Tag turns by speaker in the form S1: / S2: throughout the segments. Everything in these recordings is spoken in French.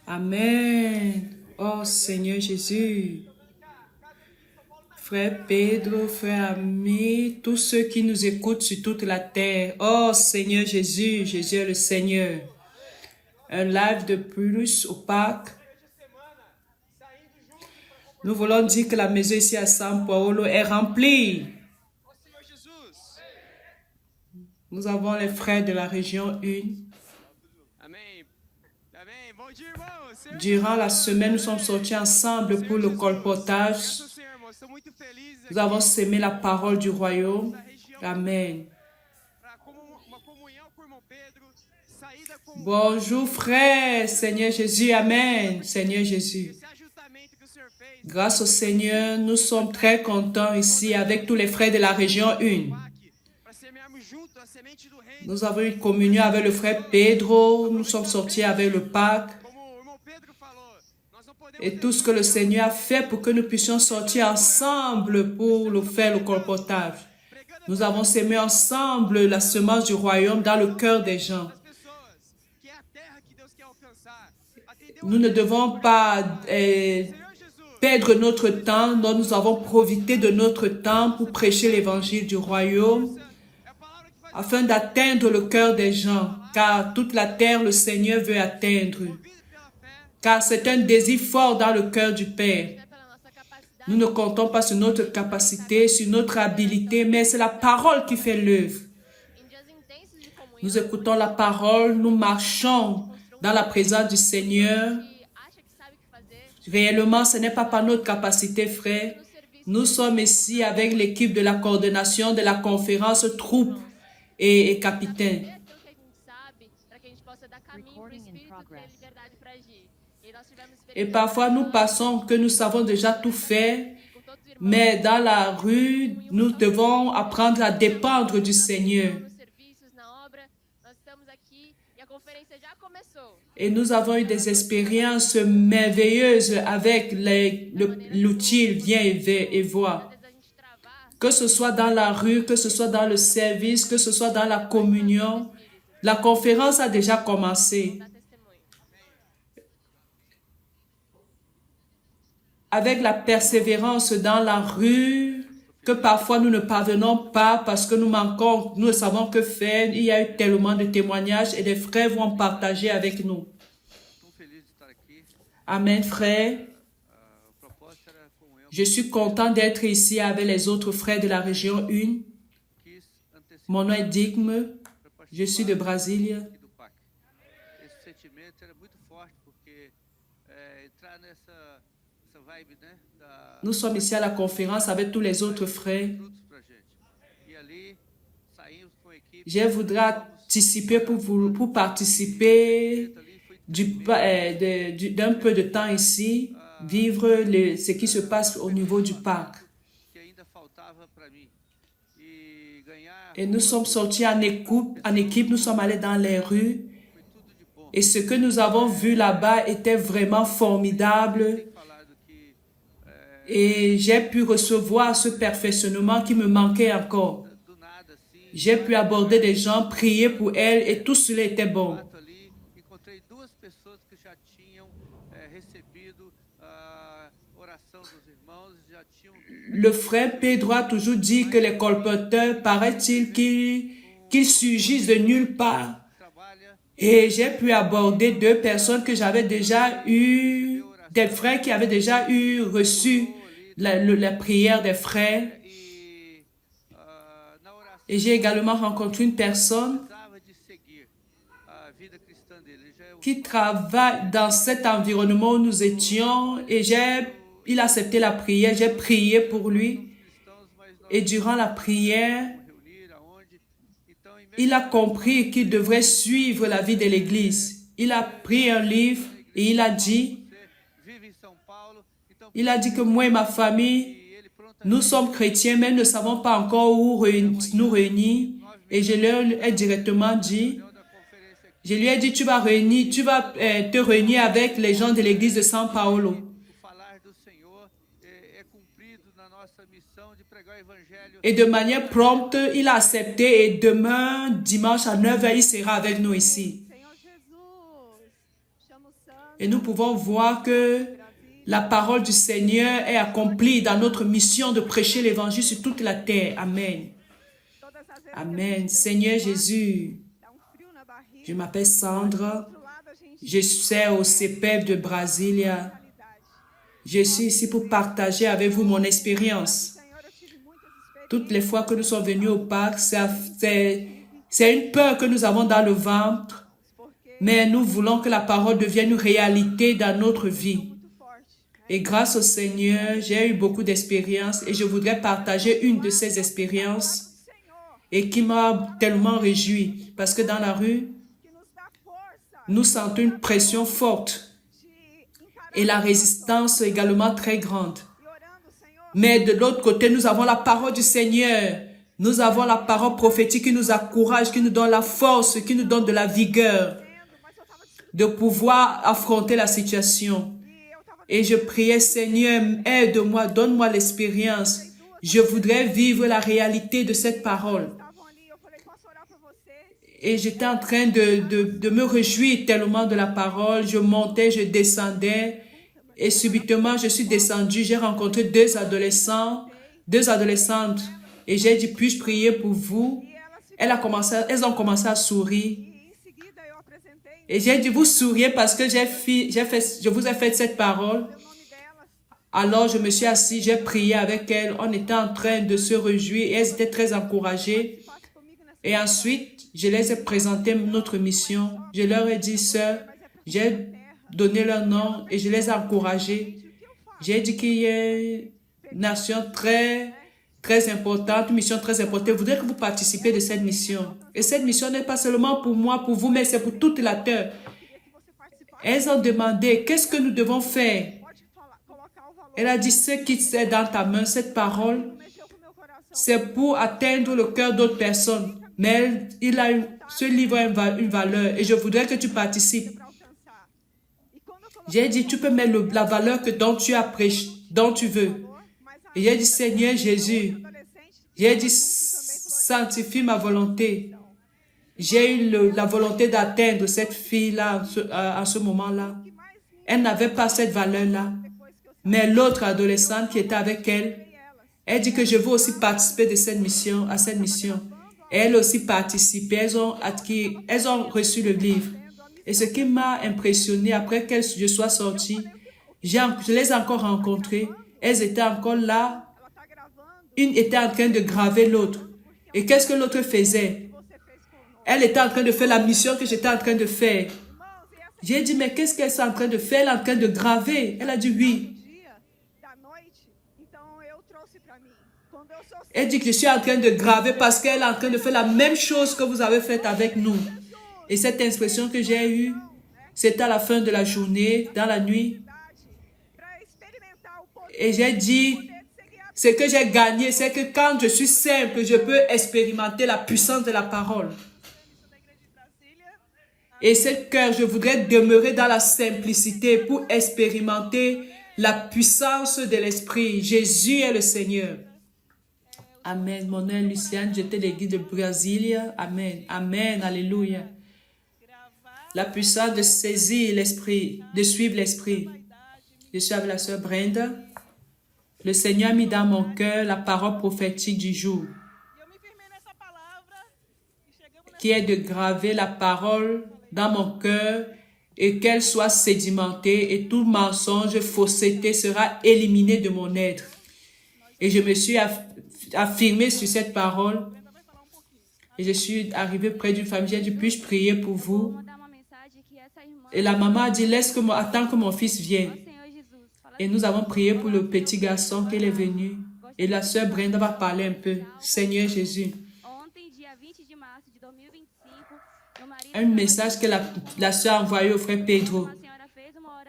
S1: Amen. Oh Seigneur Jésus. Frère Pedro, frère Ami, tous ceux qui nous écoutent sur toute la terre. Oh Seigneur Jésus, Jésus est le Seigneur. Un live de plus au Pâques. Nous voulons dire que la maison ici à São Paulo est remplie. Nous avons les frères de la région 1. Durant la semaine, nous sommes sortis ensemble pour le colportage. Nous avons sémé la parole du royaume. Amen. Bonjour frère, Seigneur Jésus, Amen, Seigneur Jésus. Grâce au Seigneur, nous sommes très contents ici avec tous les frères de la région 1. Nous avons une communion avec le frère Pedro, nous sommes sortis avec le Pâques. Et tout ce que le Seigneur a fait pour que nous puissions sortir ensemble pour faire le colportage. Nous avons sémé ensemble la semence du royaume dans le cœur des gens. Nous ne devons pas perdre notre temps, donc nous avons profité de notre temps pour prêcher l'évangile du royaume afin d'atteindre le cœur des gens, car toute la terre le Seigneur veut atteindre. Car c'est un désir fort dans le cœur du Père. Nous ne comptons pas sur notre capacité, sur notre habilité, mais c'est la parole qui fait l'œuvre. Nous écoutons la parole, nous marchons dans la présence du Seigneur. Réellement, ce n'est pas par notre capacité, frère. Nous sommes ici avec l'équipe de la coordination de la conférence troupes et capitaine. Et parfois, nous pensons que nous savons déjà tout faire, mais dans la rue, nous devons apprendre à dépendre du Seigneur. Et nous avons eu des expériences merveilleuses avec l'outil Viens et vois. Que ce soit dans la rue, que ce soit dans le service, que ce soit dans la communion, la conférence a déjà commencé. Avec la persévérance dans la rue, que parfois nous ne parvenons pas parce que nous manquons, nous ne savons que faire. Il y a eu tellement de témoignages et les frères vont partager avec nous. Amen, frère. Je suis content d'être ici avec les autres frères de la région 1. Mon nom est Digme. Je suis de Brasilia. Nous sommes ici à la conférence avec tous les autres frères. Je voudrais anticiper pour participer d'un peu de temps ici, vivre ce qui se passe au niveau du parc. Et nous sommes sortis en équipe, nous sommes allés dans les rues. Et ce que nous avons vu là-bas était vraiment formidable. Et j'ai pu recevoir ce perfectionnement qui me manquait encore. J'ai pu aborder des gens, prier pour elles et tout cela était bon. Le frère Pedro a toujours dit que les colporteurs, paraît-il qu'ils surgissent de nulle part. Et j'ai pu aborder 2 personnes que j'avais déjà eues, des frères qui avaient déjà reçu la prière des frères. Et j'ai également rencontré une personne qui travaille dans cet environnement où nous étions et il a accepté la prière, j'ai prié pour lui. Et durant la prière, il a compris qu'il devrait suivre la vie de l'Église. Il a pris un livre et il a dit que moi et ma famille, nous sommes chrétiens, mais nous ne savons pas encore où nous réunir. Et je lui ai directement dit, tu vas te réunir avec les gens de l'église de São Paulo. Et de manière prompte, il a accepté et demain, dimanche à 9h, il sera avec nous ici. Et nous pouvons voir que la parole du Seigneur est accomplie dans notre mission de prêcher l'évangile sur toute la terre. Amen. Amen. Seigneur Jésus, je m'appelle Sandra. Je suis au CEPEP de Brasilia. Je suis ici pour partager avec vous mon expérience. Toutes les fois que nous sommes venus au parc, c'est une peur que nous avons dans le ventre, mais nous voulons que la parole devienne une réalité dans notre vie. Et grâce au Seigneur, j'ai eu beaucoup d'expériences et je voudrais partager une de ces expériences et qui m'a tellement réjoui parce que dans la rue, nous sentons une pression forte et la résistance également très grande. Mais de l'autre côté, nous avons la parole du Seigneur. Nous avons la parole prophétique qui nous encourage, qui nous donne la force, qui nous donne de la vigueur de pouvoir affronter la situation. Et je priais, Seigneur, aide-moi, donne-moi l'expérience. Je voudrais vivre la réalité de cette parole. Et j'étais en train de me réjouir tellement de la parole. Je montais, je descendais. Et subitement, je suis descendue. J'ai rencontré deux adolescentes. Et j'ai dit, puis-je prier pour vous? Elles ont commencé à sourire. Et j'ai dit, vous souriez parce que je vous ai fait cette parole. Alors, je me suis assise, j'ai prié avec elles. On était en train de se réjouir et elles étaient très encouragées. Et ensuite, je les ai présenté notre mission. Je leur ai dit, sœurs, j'ai donné leur nom et je les ai encouragées. J'ai dit qu'il y a une nation très importante, une mission très importante. Je voudrais que vous participiez de cette mission. Et cette mission n'est pas seulement pour moi, pour vous, mais c'est pour toute la terre. Elles ont demandé, qu'est-ce que nous devons faire? Elle a dit, ce qui est dans ta main, cette parole, c'est pour atteindre le cœur d'autres personnes. Mais ce livre a une valeur et je voudrais que tu participes. J'ai dit, tu peux mettre la valeur dont tu as prêché, dont tu veux. Et j'ai dit, Seigneur Jésus, j'ai dit, sanctifie ma volonté. J'ai eu la volonté d'atteindre cette fille-là à ce moment-là. Elle n'avait pas cette valeur-là. Mais l'autre adolescente qui était avec elle, elle dit que je veux aussi participer à cette mission. Elle aussi participé. Elles ont reçu le livre. Et ce qui m'a impressionné, après que je sois sortie, je les ai encore rencontrées. Elles étaient encore là. Une était en train de graver l'autre. Et qu'est-ce que l'autre faisait? Elle était en train de faire la mission que j'étais en train de faire. J'ai dit, mais qu'est-ce qu'elle est en train de faire? Elle est en train de graver. Elle a dit oui. Elle dit que je suis en train de graver parce qu'elle est en train de faire la même chose que vous avez faite avec nous. Et cette expression que j'ai eue, c'était à la fin de la journée, dans la nuit. Et j'ai dit, ce que j'ai gagné, c'est que quand je suis simple, je peux expérimenter la puissance de la parole. Et ce cœur, je voudrais demeurer dans la simplicité pour expérimenter la puissance de l'Esprit. Jésus est le Seigneur. Amen. Mon nom est Luciane, j'étais l'église de Brasilia. Amen. Amen. Alléluia. La puissance de saisir l'Esprit, de suivre l'Esprit. Je suis avec la sœur Brenda. Le Seigneur a mis dans mon cœur la parole prophétique du jour, qui est de graver la parole dans mon cœur et qu'elle soit sédimentée et tout mensonge, fausseté sera éliminé de mon être. Et je me suis affirmée sur cette parole et je suis arrivée près d'une famille. J'ai dit, puis-je prier pour vous? Et la maman a dit, attends que mon fils vienne. Et nous avons prié pour le petit garçon qui est venu. Et la sœur Brenda va parler un peu. Seigneur Jésus. Un message que la sœur a envoyé au frère Pedro.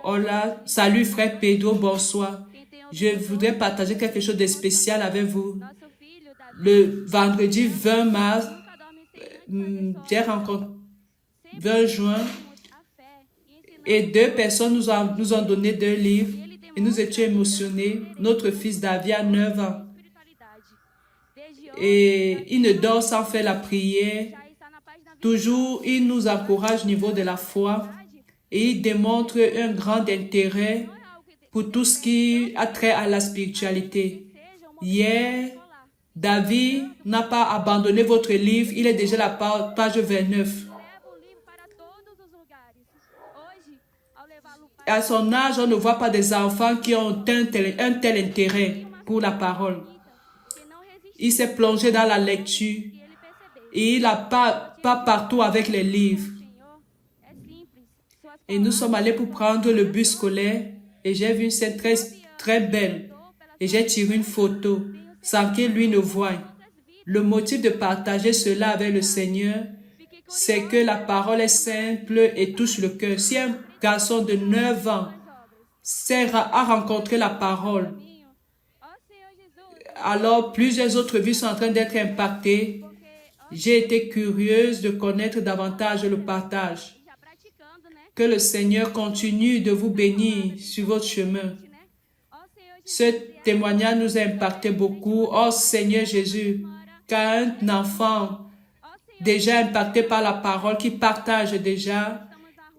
S1: Hola, salut frère Pedro, bonsoir. Je voudrais partager quelque chose de spécial avec vous. Le vendredi 20 mars, j'ai rencontré 20 juin et deux personnes nous ont donné 2 livres et nous étions émotionnés. Notre fils David a 9 ans et il ne dort sans faire la prière. Toujours, il nous encourage au niveau de la foi et il démontre un grand intérêt pour tout ce qui a trait à la spiritualité. Hier, David n'a pas abandonné votre livre, il est déjà à la page 29. À son âge, on ne voit pas des enfants qui ont un tel intérêt pour la parole. Il s'est plongé dans la lecture et il n'a pas partout avec les livres. Et nous sommes allés pour prendre le bus scolaire et j'ai vu une scène très belle et j'ai tiré une photo sans qu'il lui ne voie. Le motif de partager cela avec le Seigneur, c'est que la parole est simple et touche le cœur. Si un garçon de 9 ans a rencontré la parole, alors plusieurs autres vies sont en train d'être impactées. J'ai été curieuse de connaître davantage le partage. Que le Seigneur continue de vous bénir sur votre chemin. Ce témoignage nous a impacté beaucoup. Oh Seigneur Jésus, qu'un enfant déjà impacté par la parole, qui partage déjà,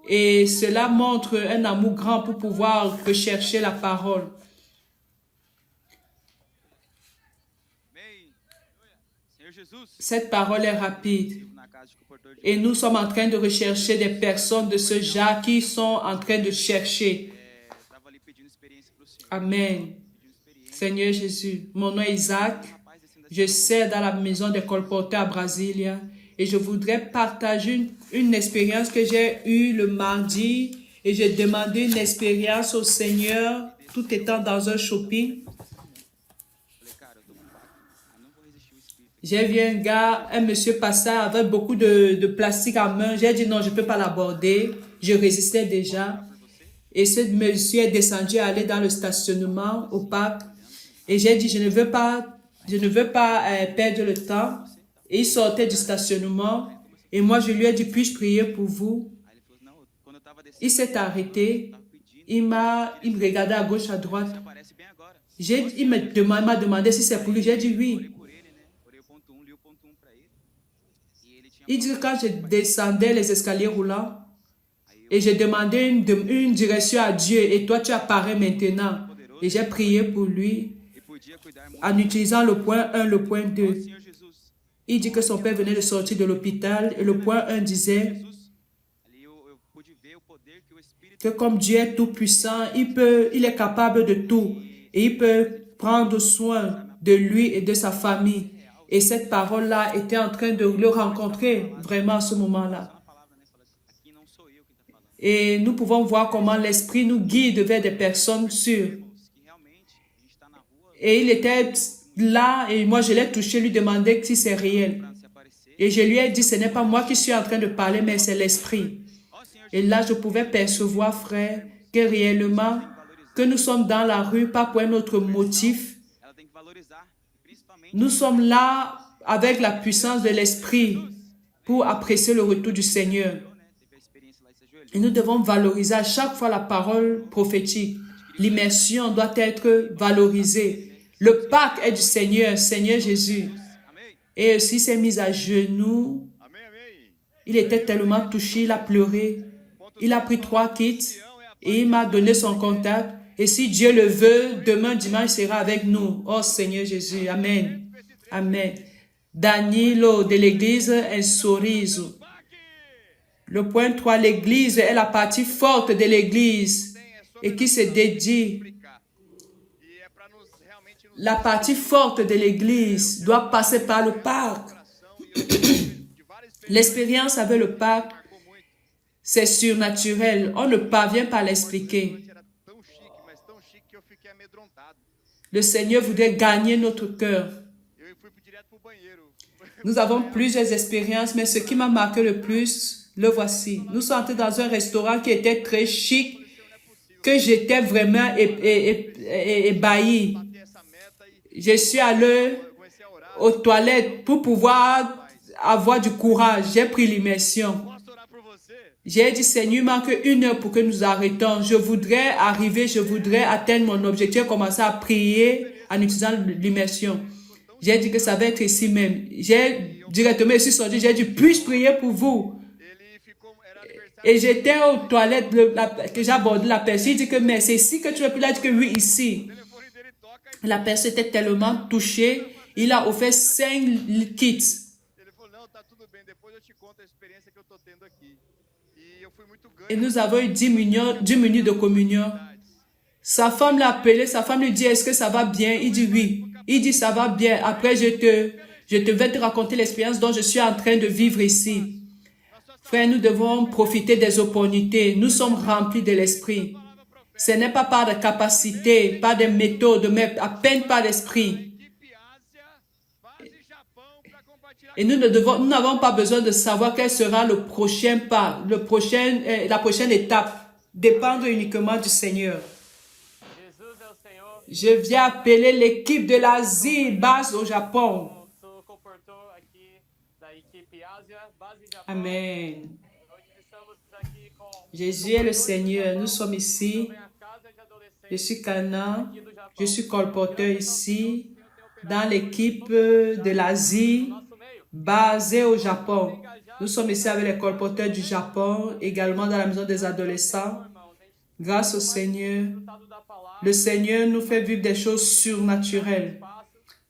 S1: et cela montre un amour grand pour pouvoir rechercher la parole. Cette parole est rapide. Et nous sommes en train de rechercher des personnes de ce genre qui sont en train de chercher. Amen. Seigneur Jésus, mon nom est Isaac. Je sers dans la maison des colporteurs à Brasilia et je voudrais partager une expérience que j'ai eue le mardi et j'ai demandé une expérience au Seigneur tout étant dans un shopping. J'ai vu un monsieur passer avec beaucoup de plastique en main. J'ai dit non, je ne peux pas l'aborder. Je résistais déjà. Et ce monsieur est descendu aller dans le stationnement au parc. Et j'ai dit, je ne veux pas perdre le temps. Et il sortait du stationnement. Et moi, je lui ai dit, puis-je prier pour vous? Il s'est arrêté. Il m'a regardé à gauche, à droite. Il m'a demandé si c'est pour lui. J'ai dit oui. Il dit que quand je descendais les escaliers roulants et j'ai demandé une direction à Dieu et toi tu apparais maintenant. Et j'ai prié pour lui en utilisant le point 1, le point 2. Il dit que son père venait de sortir de l'hôpital et le point 1 disait que comme Dieu est tout puissant, il est capable de tout et il peut prendre soin de lui et de sa famille. Et cette parole-là était en train de le rencontrer vraiment à ce moment-là. Et nous pouvons voir comment l'Esprit nous guide vers des personnes sûres. Et il était là et moi je l'ai touché, lui demander si c'est réel. Et je lui ai dit, ce n'est pas moi qui suis en train de parler, mais c'est l'Esprit. Et là, je pouvais percevoir, frère, que réellement, que nous sommes dans la rue, pas pour un autre motif. Nous sommes là avec la puissance de l'Esprit pour apprécier le retour du Seigneur. Et nous devons valoriser à chaque fois la parole prophétique. L'immersion doit être valorisée. Le Pâques est du Seigneur, Seigneur Jésus. Et aussi, il s'est mis à genoux. Il était tellement touché, il a pleuré. Il a pris 3 kits et il m'a donné son contact. Et si Dieu le veut, demain dimanche sera avec nous. Oh Seigneur Jésus, Amen. Amen. Danilo de l'église Un Sorriso. Le point 3, l'église est la partie forte de l'église et qui se dédie. La partie forte de l'église doit passer par le parc. L'expérience avec le parc, c'est surnaturel. On ne parvient pas à l'expliquer. Le Seigneur voudrait gagner notre cœur. Nous avons plusieurs expériences, mais ce qui m'a marqué le plus, le voici. Nous sommes entrés dans un restaurant qui était très chic, que j'étais vraiment ébahi. Je suis allé aux toilettes pour pouvoir avoir du courage. J'ai pris l'immersion. J'ai dit, Seigneur, il manque 1 heure pour que nous arrêtons. Je voudrais arriver, je voudrais atteindre mon objectif, commencer à prier en utilisant l'immersion. J'ai dit que ça va être ici même. J'ai directement ici sorti, j'ai dit, puis-je prier pour vous? Et j'étais aux toilettes, que j'ai abordé la personne. Il dit que, mais c'est ici que tu veux. Puis il a dit que oui, ici. La personne était tellement touchée. Il a offert 5 kits. Et nous avons eu 10 minutes de communion. Sa femme l'a appelé. Sa femme lui dit, est-ce que ça va bien? Il dit oui. Il dit, ça va bien. Après, je vais te raconter l'expérience dont je suis en train de vivre ici. Frère, nous devons profiter des opportunités. Nous sommes remplis de l'esprit. Ce n'est pas par de capacité, pas de méthode, mais à peine par l'esprit. Et nous n'avons pas besoin de savoir quel sera le prochain pas, la prochaine étape. Dépendre uniquement du Seigneur. Je viens appeler l'équipe de l'Asie, base au Japon. Amen. Jésus est le Seigneur. Nous sommes ici. Je suis Cana. Je suis colporteur ici dans l'équipe de l'Asie basée au Japon. Nous sommes ici avec les colporteurs du Japon, également dans la maison des adolescents. Grâce au Seigneur, le Seigneur nous fait vivre des choses surnaturelles.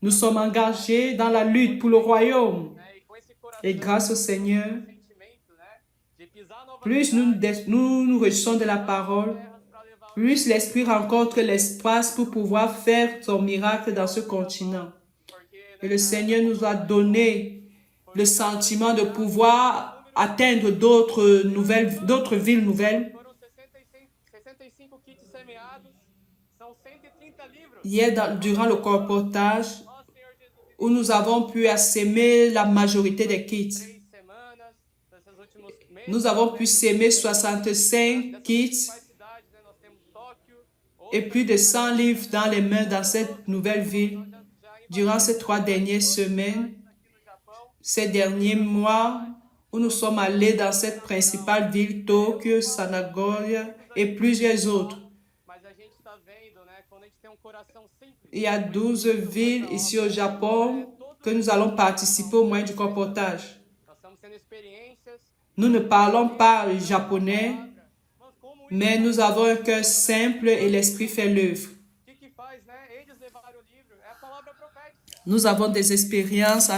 S1: Nous sommes engagés dans la lutte pour le royaume. Et grâce au Seigneur, plus nous réjouissons de la parole, plus l'Esprit rencontre l'espace pour pouvoir faire son miracle dans ce continent. Et le Seigneur nous a donné le sentiment de pouvoir atteindre d'autres villes nouvelles. Hier, durant le colportage, où nous avons pu assaimer la majorité des kits. Nous avons pu s'aimer 65 kits et plus de 100 livres dans les mains dans cette nouvelle ville. Durant ces 3 dernières semaines, ces derniers mois, où nous sommes allés dans cette principale ville, Tokyo, Sanagoya et plusieurs autres. Il y a 12 villes ici au Japon que nous allons participer au moyen du colportage. Nous ne parlons pas japonais, mais nous avons un cœur simple et l'Esprit fait l'œuvre. Nous avons des expériences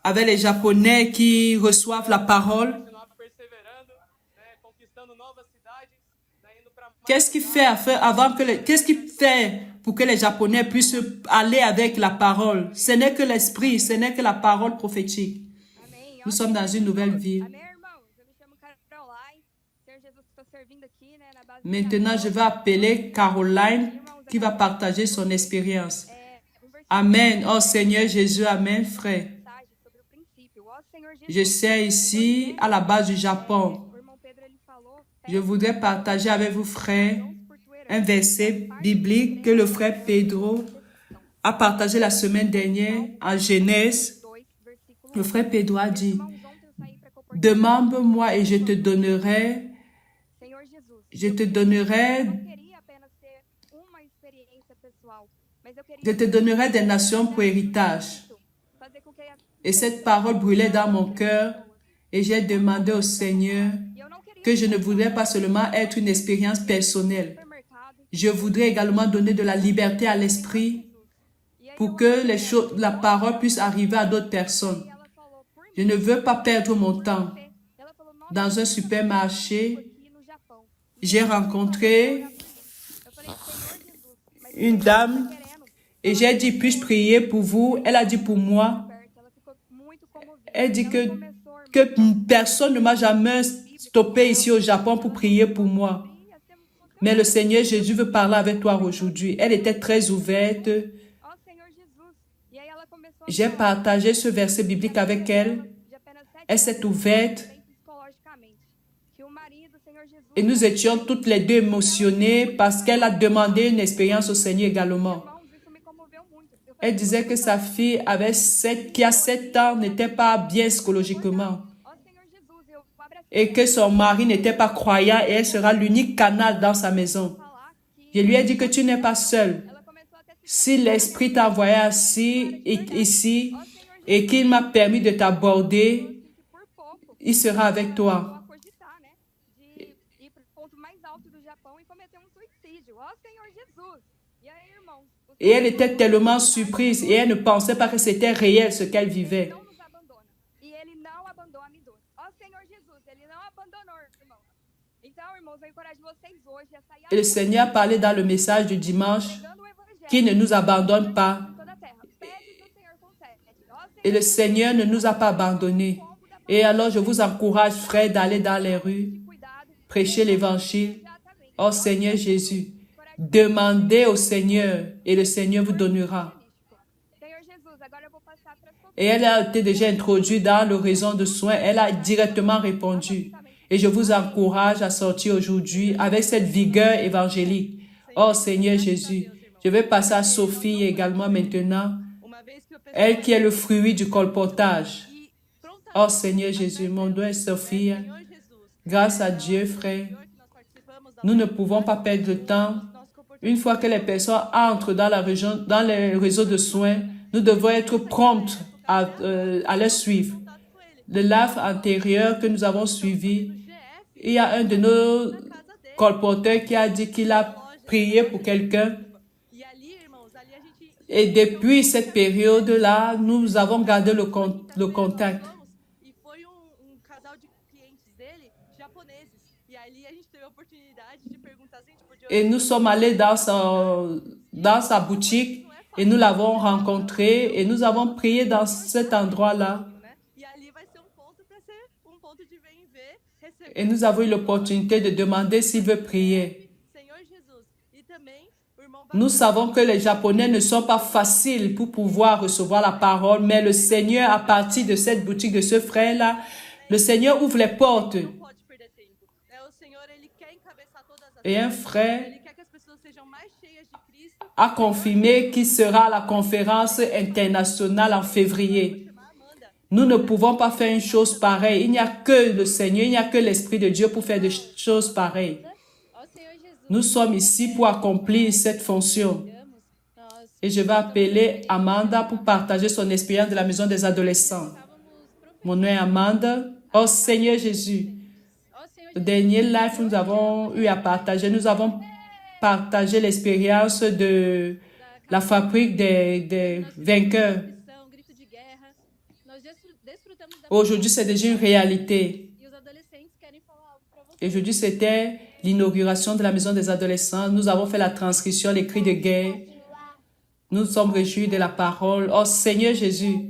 S1: avec les Japonais qui reçoivent la parole. Qu'est-ce qui fait pour que les Japonais puissent aller avec la parole? Ce n'est que l'esprit, ce n'est que la parole prophétique. Nous sommes dans une nouvelle ville. Maintenant, je vais appeler Caroline qui va partager son expérience. Amen. Oh Seigneur Jésus, amen, frère. Je suis ici à la base du Japon. Je voudrais partager avec vous, frère, un verset biblique que le frère Pedro a partagé la semaine dernière en Genèse. Le frère Pedro a dit, « Demande-moi et je te donnerai des nations pour héritage. » Et cette parole brûlait dans mon cœur et j'ai demandé au Seigneur que je ne voudrais pas seulement être une expérience personnelle. Je voudrais également donner de la liberté à l'esprit pour que la parole puisse arriver à d'autres personnes. Je ne veux pas perdre mon temps. Dans un supermarché, j'ai rencontré une dame et j'ai dit, puis-je prier pour vous? Elle a dit pour moi. Elle dit que personne ne m'a jamais stoppé ici au Japon pour prier pour moi. Mais le Seigneur Jésus veut parler avec toi aujourd'hui. Elle était très ouverte. J'ai partagé ce verset biblique avec elle. Elle s'est ouverte. Et nous étions toutes les deux émotionnées parce qu'elle a demandé une expérience au Seigneur également. Elle disait que sa fille qui a 7 ans n'était pas bien psychologiquement et que son mari n'était pas croyant et elle sera l'unique canal dans sa maison. Je lui ai dit que tu n'es pas seule. Si l'Esprit t'a envoyé ici et qu'il m'a permis de t'aborder, il sera avec toi. Et elle était tellement surprise et elle ne pensait pas que c'était réel ce qu'elle vivait. Et le Seigneur parlait dans le message du dimanche qu'il ne nous abandonne pas. Et le Seigneur ne nous a pas abandonnés. Et alors, je vous encourage, frères, d'aller dans les rues, prêcher l'évangile. Oh Seigneur Jésus, demandez au Seigneur et le Seigneur vous donnera. Et elle a été déjà introduite dans le réseau de soins. Elle a directement répondu. Et je vous encourage à sortir aujourd'hui avec cette vigueur évangélique. Oh Seigneur Jésus, je vais passer à Sophie également maintenant. Elle qui est le fruit du colportage. Oh Seigneur Jésus, mon nom est Sophie. Grâce à Dieu, frère, nous ne pouvons pas perdre de temps. Une fois que les personnes entrent dans la région, dans les réseaux de soins, nous devons être promptes à les suivre. Le live antérieur que nous avons suivi, il y a un de nos colporteurs qui a dit qu'il a prié pour quelqu'un. Et depuis cette période-là, nous avons gardé le contact. Et nous sommes allés dans sa boutique et nous l'avons rencontré et nous avons prié dans cet endroit-là. Et nous avons eu l'opportunité de demander s'il veut prier. Nous savons que les Japonais ne sont pas faciles pour pouvoir recevoir la parole, mais le Seigneur, à partir de cette boutique de ce frère-là, le Seigneur ouvre les portes. Et un frère a confirmé qu'il sera à la conférence internationale en février. Nous ne pouvons pas faire une chose pareille. Il n'y a que le Seigneur, il n'y a que l'Esprit de Dieu pour faire des choses pareilles. Nous sommes ici pour accomplir cette fonction. Et je vais appeler Amanda pour partager son expérience de la maison des adolescents. Mon nom est Amanda. Oh Seigneur Jésus, le dernier live que nous avons eu à partager, nous avons partagé l'expérience de la fabrique des vainqueurs. Aujourd'hui, c'est déjà une réalité. Et aujourd'hui, c'était l'inauguration de la maison des adolescents. Nous avons fait la transcription, les cris de guerre. Nous sommes réjouis de la parole. Oh Seigneur Jésus.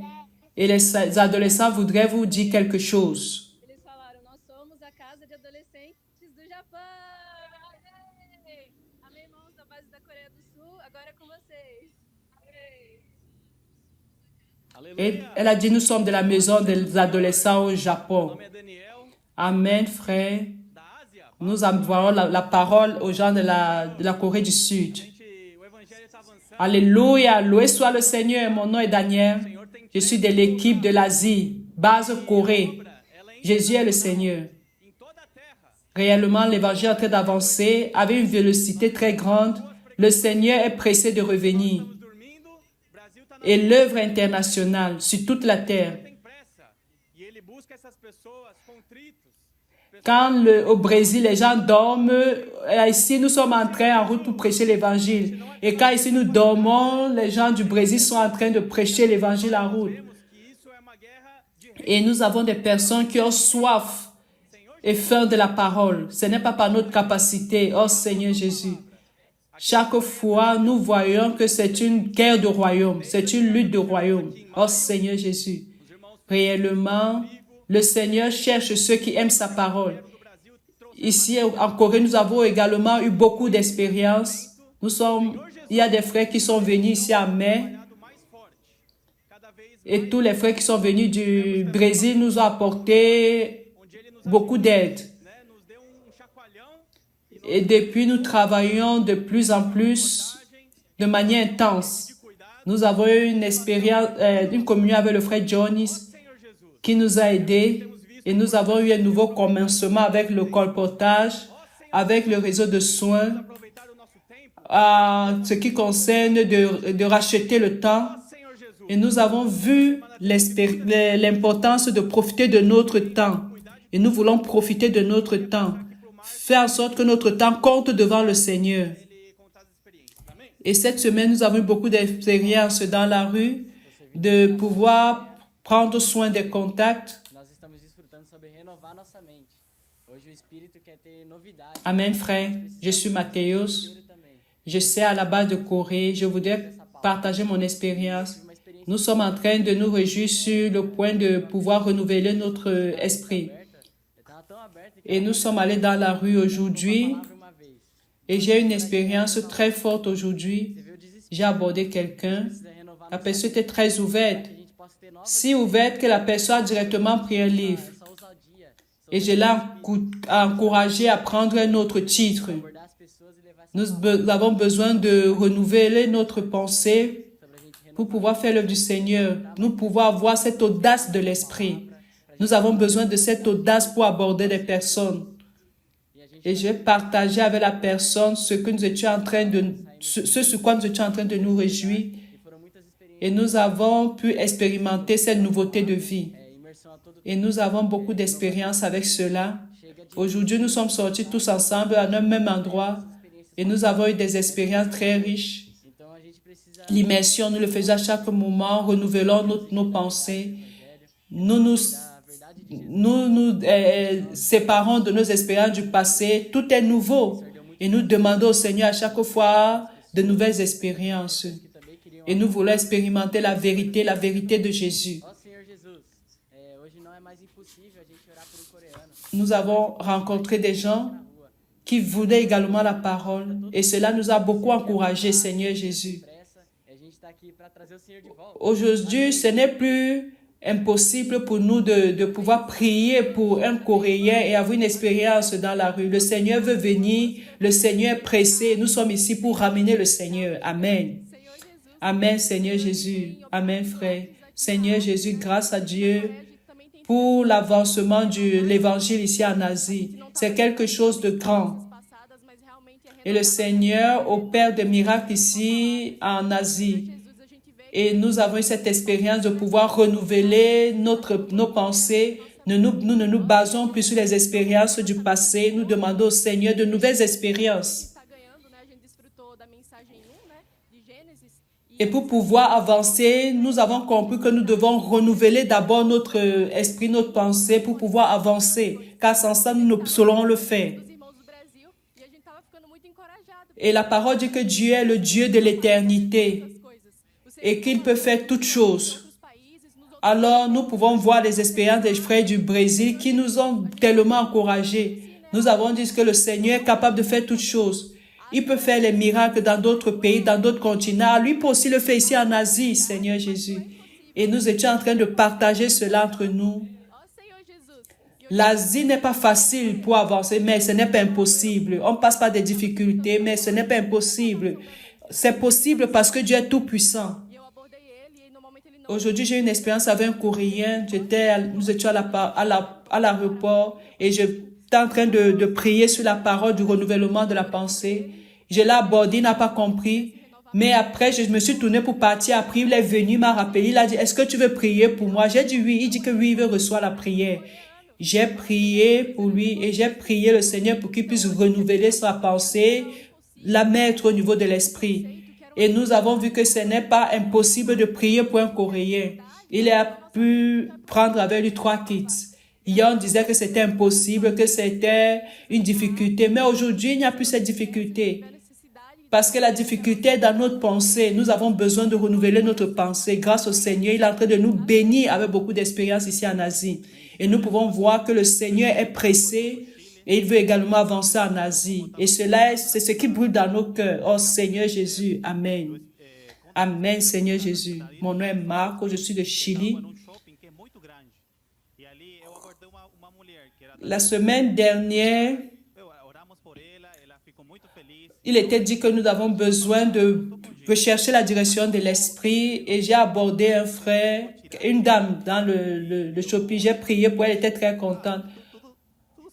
S1: Et les adolescents voudraient vous dire quelque chose. Et elle a dit, nous sommes de la maison des adolescents au Japon. Amen, frère. Nous envoyons la parole aux gens de la Corée du Sud. Alléluia, loué soit le Seigneur. Mon nom est Daniel. Je suis de l'équipe de l'Asie, base Corée. Jésus est le Seigneur. Réellement, l'évangile est en train d'avancer avec une vélocité très grande. Le Seigneur est pressé de revenir. Et l'œuvre internationale sur toute la terre. Quand au Brésil, les gens dorment, ici, nous sommes en route pour prêcher l'évangile. Et quand ici, nous dormons, les gens du Brésil sont en train de prêcher l'évangile en route. Et nous avons des personnes qui ont soif et faim de la parole. Ce n'est pas par notre capacité, oh Seigneur Jésus. Chaque fois, nous voyons que c'est une guerre de royaume, c'est une lutte de royaume. Oh Seigneur Jésus, réellement, le Seigneur cherche ceux qui aiment sa parole. Ici, en Corée, nous avons également eu beaucoup d'expériences. Il y a des frères qui sont venus ici en mai. Et tous les frères qui sont venus du Brésil nous ont apporté beaucoup d'aide. Et depuis, nous travaillons de plus en plus de manière intense. Nous avons eu une expérience, une communion avec le frère Johnny qui nous a aidés. Et nous avons eu un nouveau commencement avec le colportage, avec le réseau de soins, ce qui concerne de racheter le temps. Et nous avons vu l'importance de profiter de notre temps. Et nous voulons profiter de notre temps. faire en sorte que notre temps compte devant le Seigneur. Et cette semaine, nous avons eu beaucoup d'expériences dans la rue, de pouvoir prendre soin des contacts. Amen, frère. Je suis Mathéos. Je sais à la base de Corée. Je voudrais partager mon expérience. Nous sommes en train de nous réjouir sur le point de pouvoir renouveler notre esprit. Et nous sommes allés dans la rue aujourd'hui. Et j'ai une expérience très forte aujourd'hui. J'ai abordé quelqu'un. La personne était très ouverte. Si ouverte que la personne a directement pris un livre. Et je l'ai encouragé à prendre un autre titre. Nous avons besoin de renouveler notre pensée pour pouvoir faire l'œuvre du Seigneur. Nous pouvons avoir cette audace de l'esprit. Nous avons besoin de cette audace pour aborder des personnes. Et je vais partager avec la personne ce que nous étions en train de, ce sur quoi nous étions en train de nous réjouir. Et nous avons pu expérimenter cette nouveauté de vie. Et nous avons beaucoup d'expérience avec cela. Aujourd'hui, nous sommes sortis tous ensemble à un même endroit. Et nous avons eu des expériences très riches. L'immersion, nous le faisons à chaque moment, renouvelons nos pensées. Nous nous séparons de nos expériences du passé. Tout est nouveau. Et nous demandons au Seigneur à chaque fois de nouvelles expériences. Et nous voulons expérimenter la vérité de Jésus. Nous avons rencontré des gens qui voulaient également la parole. Et cela nous a beaucoup encouragés, Seigneur Jésus. Aujourd'hui, ce n'est plus impossible pour nous de pouvoir prier pour un Coréen et avoir une expérience dans la rue. Le Seigneur veut venir, le Seigneur est pressé. Nous sommes ici pour ramener le Seigneur. Amen. Amen, Seigneur Jésus. Amen, frère. Seigneur Jésus, grâce à Dieu pour l'avancement de l'évangile ici en Asie. C'est quelque chose de grand. Et le Seigneur opère des miracles ici en Asie. Et nous avons eu cette expérience de pouvoir renouveler nos pensées. Nous ne nous basons plus sur les expériences du passé. Nous demandons au Seigneur de nouvelles expériences. Et pour pouvoir avancer, nous avons compris que nous devons renouveler d'abord notre esprit, notre pensée pour pouvoir avancer. Car sans ça, nous ne saurons le faire. Et la parole dit que Dieu est le Dieu de l'éternité et qu'il peut faire toutes choses. Alors, nous pouvons voir les expériences des frères du Brésil qui nous ont tellement encouragés. Nous avons dit que le Seigneur est capable de faire toutes choses. Il peut faire les miracles dans d'autres pays, dans d'autres continents. Lui peut aussi le faire ici en Asie, Seigneur Jésus. Et nous étions en train de partager cela entre nous. L'Asie n'est pas facile pour avancer, mais ce n'est pas impossible. On passe par des difficultés, mais ce n'est pas impossible. C'est possible parce que Dieu est tout puissant. Aujourd'hui, j'ai eu une expérience avec un Coréen. Nous étions à l'aéroport et j'étais en train de prier sur la parole du renouvellement de la pensée. Je l'ai abordé, il n'a pas compris. Mais après, je me suis tournée pour partir. Après, il est venu, il m'a rappelé. Il a dit, est-ce que tu veux prier pour moi? J'ai dit oui. Il dit que oui, il veut recevoir la prière. J'ai prié pour lui et j'ai prié le Seigneur pour qu'il puisse renouveler sa pensée, la mettre au niveau de l'esprit. Et nous avons vu que ce n'est pas impossible de prier pour un Coréen. Il a pu prendre avec lui 3 kits. Hier, on disait que c'était impossible, que c'était une difficulté. Mais aujourd'hui, il n'y a plus cette difficulté. Parce que la difficulté est dans notre pensée. Nous avons besoin de renouveler notre pensée. Grâce au Seigneur, il est en train de nous bénir avec beaucoup d'expérience ici en Asie. Et nous pouvons voir que le Seigneur est pressé et il veut également avancer en Asie. Et cela, c'est ce qui brûle dans nos cœurs. Oh Seigneur Jésus, Amen. Amen, Seigneur Jésus. Mon nom est Marco, je suis de Chili. La semaine dernière, il était dit que nous avons besoin de rechercher la direction de l'esprit et j'ai abordé un frère, une dame dans le shopping. J'ai prié pour elle, elle était très contente.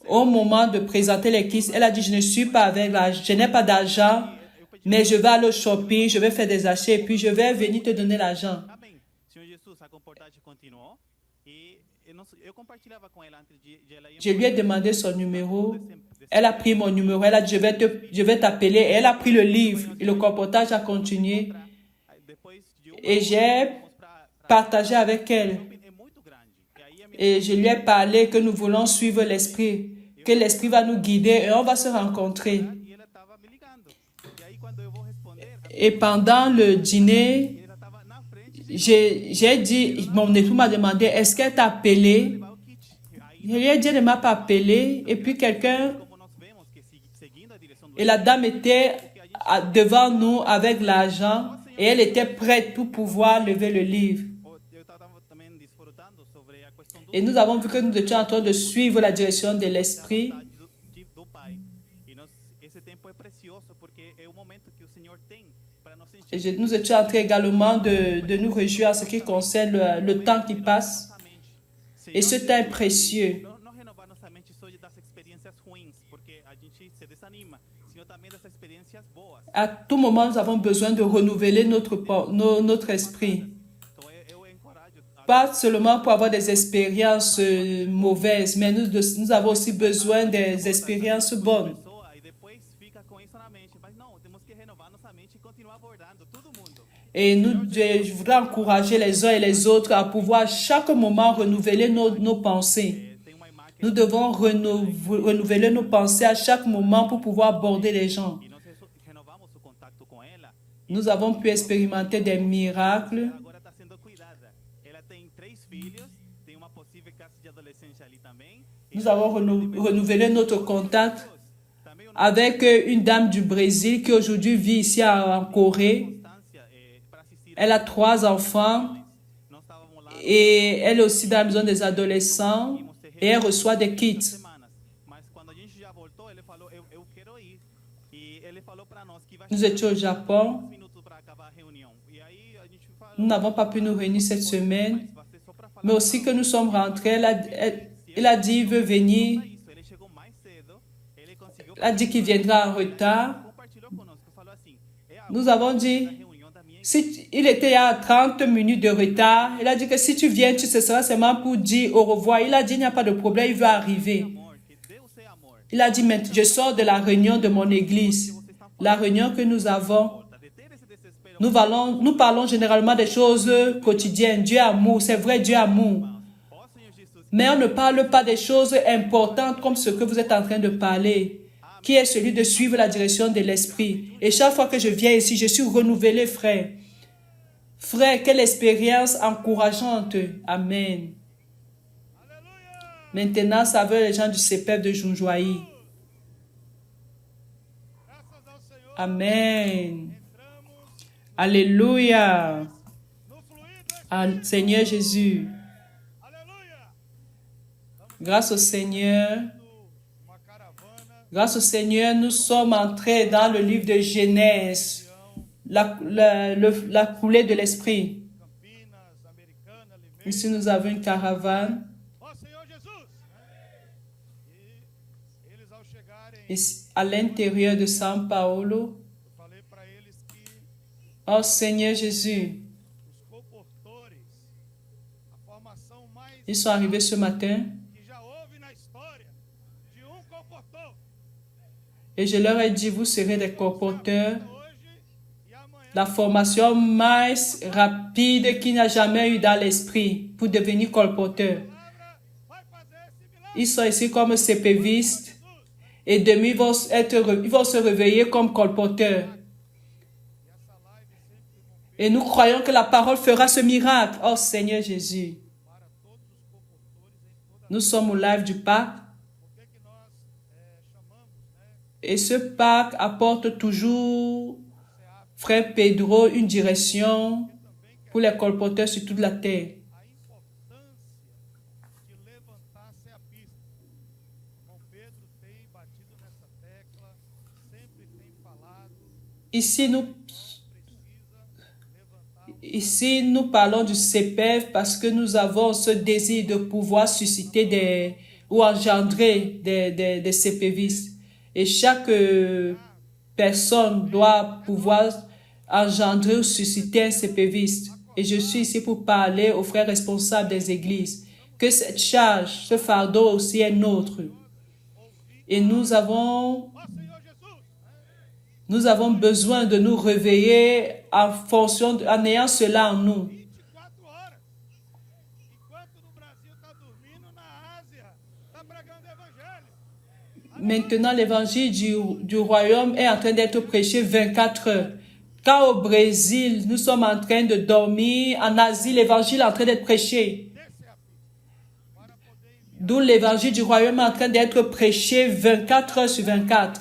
S1: Au moment de présenter les kits, elle a dit, je ne suis pas avec l'argent, je n'ai pas d'argent, mais je vais aller au shopping, je vais faire des achats et puis je vais venir te donner l'argent. Je lui ai demandé son numéro Elle a pris mon numéro, elle a dit, je vais t'appeler. Et elle a pris le livre et le colportage a continué. Et j'ai partagé avec elle. Et je lui ai parlé que nous voulons suivre l'esprit, que l'esprit va nous guider et on va se rencontrer. Et pendant le dîner, j'ai dit, mon époux m'a demandé, est-ce qu'elle t'a appelé? Je lui ai dit, elle ne m'a pas appelé. Et puis et la dame était devant nous avec l'argent et elle était prête pour pouvoir lever le livre. Et nous avons vu que nous étions en train de suivre la direction de l'esprit. Et nous étions en train également de nous réjouir en ce qui concerne le temps qui passe. Et ce temps est précieux. À tout moment, nous avons besoin de renouveler notre esprit. Pas seulement pour avoir des expériences mauvaises, mais nous avons aussi besoin des expériences bonnes. Et je voudrais encourager les uns et les autres à pouvoir à chaque moment renouveler nos pensées. Nous devons renouveler nos pensées à chaque moment pour pouvoir aborder les gens. Nous avons pu expérimenter des miracles. Nous avons renouvelé notre contact avec une dame du Brésil qui aujourd'hui vit ici en Corée. Elle a 3 enfants et elle est aussi dans la maison des adolescents et elle reçoit des kits. Nous étions au Japon. Nous n'avons pas pu nous réunir cette semaine, mais aussi que nous sommes rentrés, elle a dit qu'il veut venir. Elle a dit qu'il viendra en retard. Nous avons dit, il était à 30 minutes de retard. Il a dit que si tu viens, ce sera seulement pour dire au revoir. Il a dit, il n'y a pas de problème, il va arriver. Il a dit, mais je sors de la réunion de mon église. La réunion que nous avons, nous parlons généralement des choses quotidiennes. Dieu amour, c'est vrai, Dieu amour. Mais on ne parle pas des choses importantes comme ce que vous êtes en train de parler, qui est celui de suivre la direction de l'esprit. Et chaque fois que je viens ici, je suis renouvelé, frère. Frère, quelle expérience encourageante. Amen. Maintenant, ça veut les gens du CPF de Junjoaï. Amen. Alléluia. Seigneur Jésus. Grâce au Seigneur. Grâce au Seigneur, nous sommes entrés dans le livre de Genèse, la coulée de l'esprit. Ici, nous avons une caravane. Ici, à l'intérieur de São Paulo. Oh Seigneur Jésus. Ils sont arrivés ce matin. Et je leur ai dit, vous serez des colporteurs. La formation mais rapide qu'il n'y a jamais eu dans l'esprit pour devenir colporteur. Ils sont ici comme CPVistes. Et demain, ils vont se réveiller comme colporteurs. Et nous croyons que la parole fera ce miracle. Oh Seigneur Jésus. Nous sommes au live du Pâques. Et ce Pâques apporte toujours, frère Pedro, une direction pour les colporteurs sur toute la terre. Ici, nous parlons du CPF parce que nous avons ce désir de pouvoir susciter ou engendrer des CPVistes. Et chaque personne doit pouvoir engendrer ou susciter un CPViste. Et je suis ici pour parler aux frères responsables des églises. Que cette charge, ce fardeau aussi est nôtre. Et nous avons besoin de nous réveiller en ayant cela en nous. Maintenant, l'évangile du royaume est en train d'être prêché 24 heures. Quand au Brésil, nous sommes en train de dormir, en Asie, l'évangile est en train d'être prêché. D'où l'évangile du royaume est en train d'être prêché 24 heures sur 24.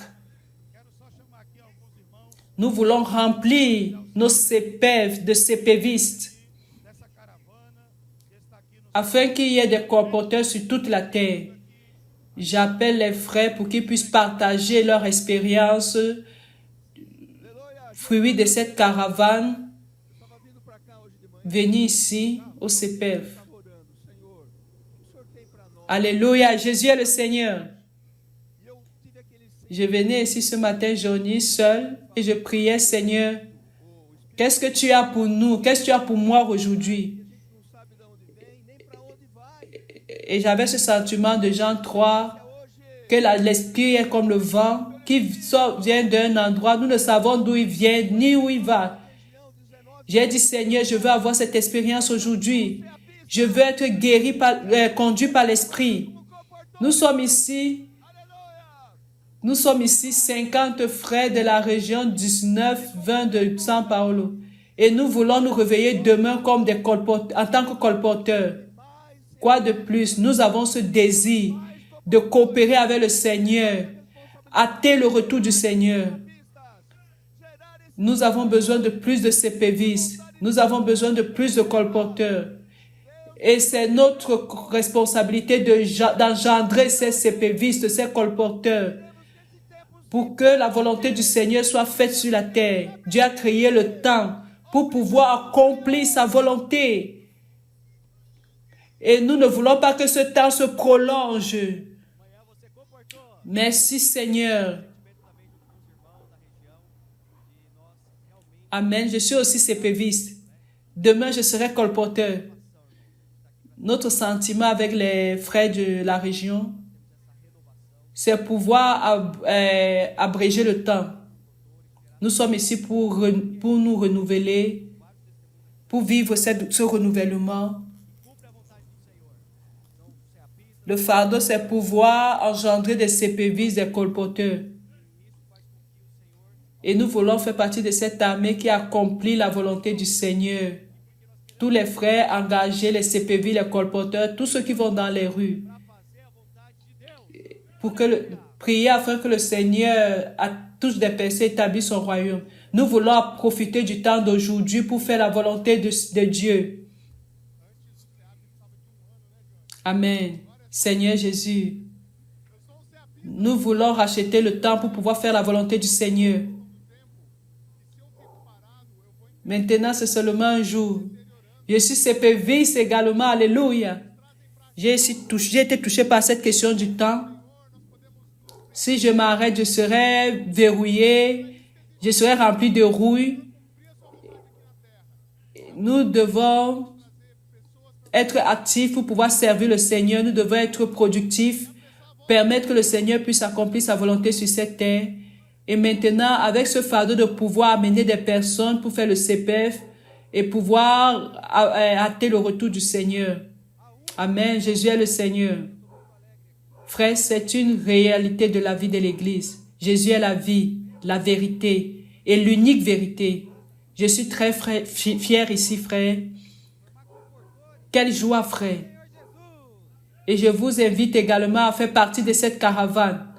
S1: Nous voulons remplir nos CPF de CPvistes afin qu'il y ait des colporteurs sur toute la terre. J'appelle les frères pour qu'ils puissent partager leur expérience, fruit de cette caravane. Venez ici au CPF. Alléluia, Jésus est le Seigneur. Je venais ici ce matin, journée seul, et je priais, Seigneur, qu'est-ce que tu as pour nous? Qu'est-ce que tu as pour moi aujourd'hui? Et j'avais ce sentiment de Jean 3, que l'esprit est comme le vent, qui vient d'un endroit, nous ne savons d'où il vient, ni où il va. J'ai dit, Seigneur, je veux avoir cette expérience aujourd'hui. Je veux être guéri, conduit par l'esprit. Nous sommes ici 50 frères de la région 19-20 de São Paulo. Et nous voulons nous réveiller demain comme en tant que colporteurs. Quoi de plus? Nous avons ce désir de coopérer avec le Seigneur, hâter le retour du Seigneur. Nous avons besoin de plus de CPVistes. Nous avons besoin de plus de colporteurs. Et c'est notre responsabilité d'engendrer ces CPvistes, ces colporteurs, pour que la volonté du Seigneur soit faite sur la terre. Dieu a créé le temps pour pouvoir accomplir sa volonté. Et nous ne voulons pas que ce temps se prolonge. Merci Seigneur. Amen. Je suis aussi CPViste. Demain, je serai colporteur. Notre sentiment avec les frères de la région, c'est pouvoir abréger le temps. Nous sommes ici pour nous renouveler, pour vivre ce renouvellement. Le fardeau, c'est pouvoir engendrer des CPVistes, des colporteurs. Et nous voulons faire partie de cette armée qui accomplit la volonté du Seigneur. Tous les frères engagés, les CPV, les colporteurs, tous ceux qui vont dans les rues. Pour prier afin que le Seigneur touche des personnes, établisse son royaume. Nous voulons profiter du temps d'aujourd'hui pour faire la volonté de Dieu. Amen. Seigneur Jésus, nous voulons racheter le temps pour pouvoir faire la volonté du Seigneur. Maintenant, c'est seulement un jour. Je suis CPViste également. Alléluia. J'ai été touché par cette question du temps. Si je m'arrête, je serai verrouillé. Je serai rempli de rouille. Nous devons être actifs pour pouvoir servir le Seigneur. Nous devons être productifs. Permettre que le Seigneur puisse accomplir sa volonté sur cette terre. Et maintenant, avec ce fardeau de pouvoir amener des personnes pour faire le CPF et pouvoir hâter le retour du Seigneur. Amen. Jésus est le Seigneur. Frère, c'est une réalité de la vie de l'Église. Jésus est la vie, la vérité et l'unique vérité. Je suis très fier ici, frère. Quelle joie, frère. Et je vous invite également à faire partie de cette caravane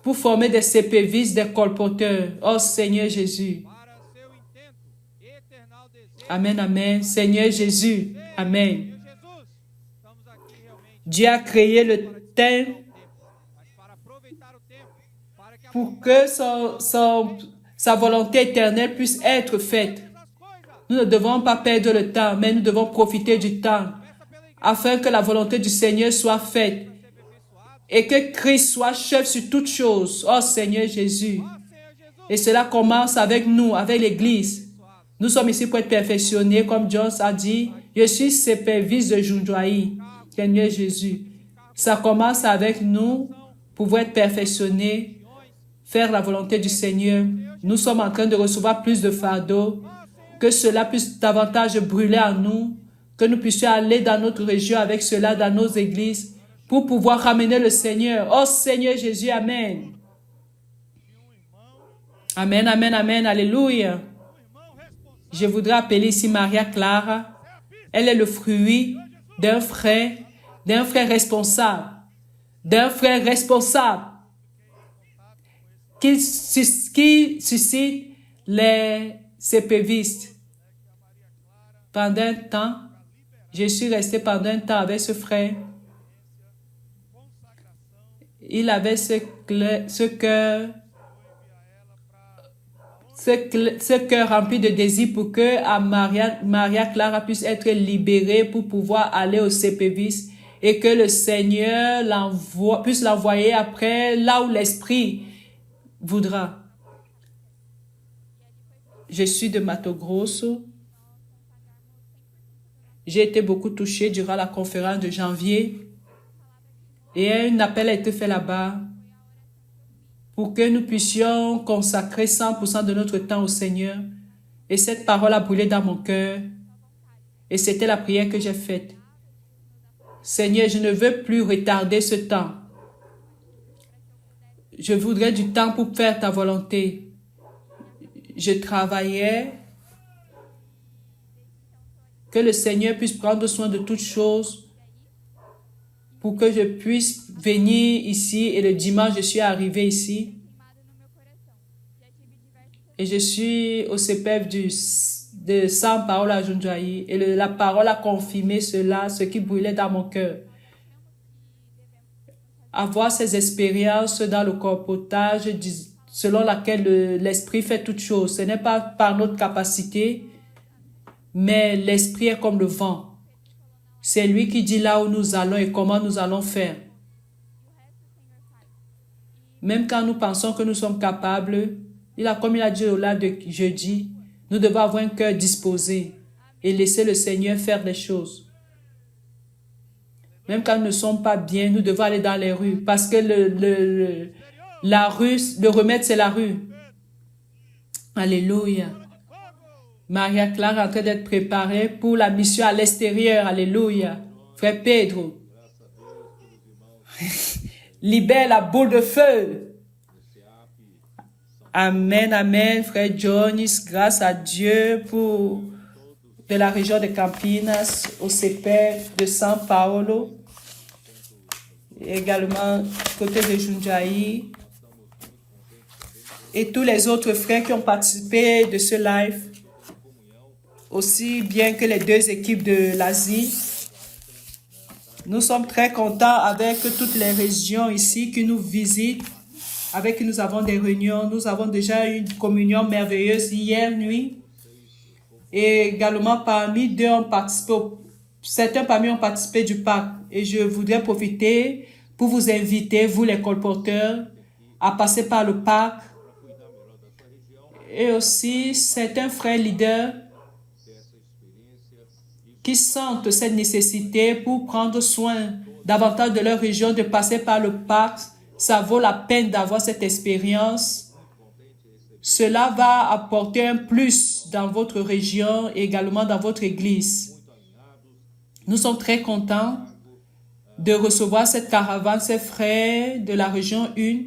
S1: pour former des CPVistes, des colporteurs. Oh Seigneur Jésus. Amen, amen. Seigneur Jésus. Amen. Dieu a créé le temps pour que sa volonté éternelle puisse être faite. Nous ne devons pas perdre le temps, mais nous devons profiter du temps afin que la volonté du Seigneur soit faite et que Christ soit chef sur toutes choses. Oh Seigneur Jésus. Et cela commence avec nous, avec l'Église. Nous sommes ici pour être perfectionnés, comme Jones a dit. Je suis CPViste de Jundiaí. Seigneur Jésus. Ça commence avec nous, pouvoir être perfectionnés, faire la volonté du Seigneur. Nous sommes en train de recevoir plus de fardeaux, que cela puisse davantage brûler en nous, que nous puissions aller dans notre région avec cela, dans nos églises, pour pouvoir ramener le Seigneur. Oh Seigneur Jésus, Amen. Amen, amen, amen, alléluia. Je voudrais appeler ici Maria Clara. Elle est le fruit d'un frère responsable, qui suscite les CPVistes. Pendant un temps, je suis resté pendant un temps avec ce frère. Il avait ce cœur rempli de désir pour que Maria Clara puisse être libérée pour pouvoir aller au CPVIS et que le Seigneur puisse l'envoyer après là où l'Esprit voudra. Je suis de Mato Grosso. J'ai été beaucoup touchée durant la conférence de janvier et un appel a été fait là-bas pour que nous puissions consacrer 100% de notre temps au Seigneur. Et cette parole a brûlé dans mon cœur. Et c'était la prière que j'ai faite. Seigneur, je ne veux plus retarder ce temps. Je voudrais du temps pour faire ta volonté. Je travaillais. Que le Seigneur puisse prendre soin de toutes choses pour que je puisse venir ici. Et le dimanche, je suis arrivé ici. Et je suis au CPF de São Paulo à Jundiaí. Et la parole a confirmé cela, ce qui brûlait dans mon cœur. Avoir ces expériences dans le colportage selon laquelle l'Esprit fait toutes choses. Ce n'est pas par notre capacité, mais l'Esprit est comme le vent. C'est lui qui dit là où nous allons et comment nous allons faire. Même quand nous pensons que nous sommes capables, comme il a dit au live de jeudi, nous devons avoir un cœur disposé et laisser le Seigneur faire les choses. Même quand nous ne sommes pas bien, nous devons aller dans les rues parce que le remède, c'est la rue. Alléluia. Maria Clara est en train d'être préparée pour la mission à l'extérieur. Alléluia. Frère Pedro, libère la boule de feu. Amen, amen. Frère Jonis, grâce à Dieu pour de la région de Campinas, au CPF de São Paulo, et également côté de Jundiaí, et tous les autres frères qui ont participé de ce live, aussi bien que les deux équipes de l'Asie. Nous sommes très contents avec toutes les régions ici qui nous visitent, avec qui nous avons des réunions. Nous avons déjà eu une communion merveilleuse hier nuit. Et également, certains parmi eux ont participé du Pâques. Et je voudrais profiter pour vous inviter, vous les colporteurs, à passer par le Pâques. Et aussi, certains frères leaders qui sentent cette nécessité pour prendre soin davantage de leur région, de passer par le Pâques. Ça vaut la peine d'avoir cette expérience. Cela va apporter un plus dans votre région et également dans votre église. Nous sommes très contents de recevoir cette caravane, ces frères de la région 1.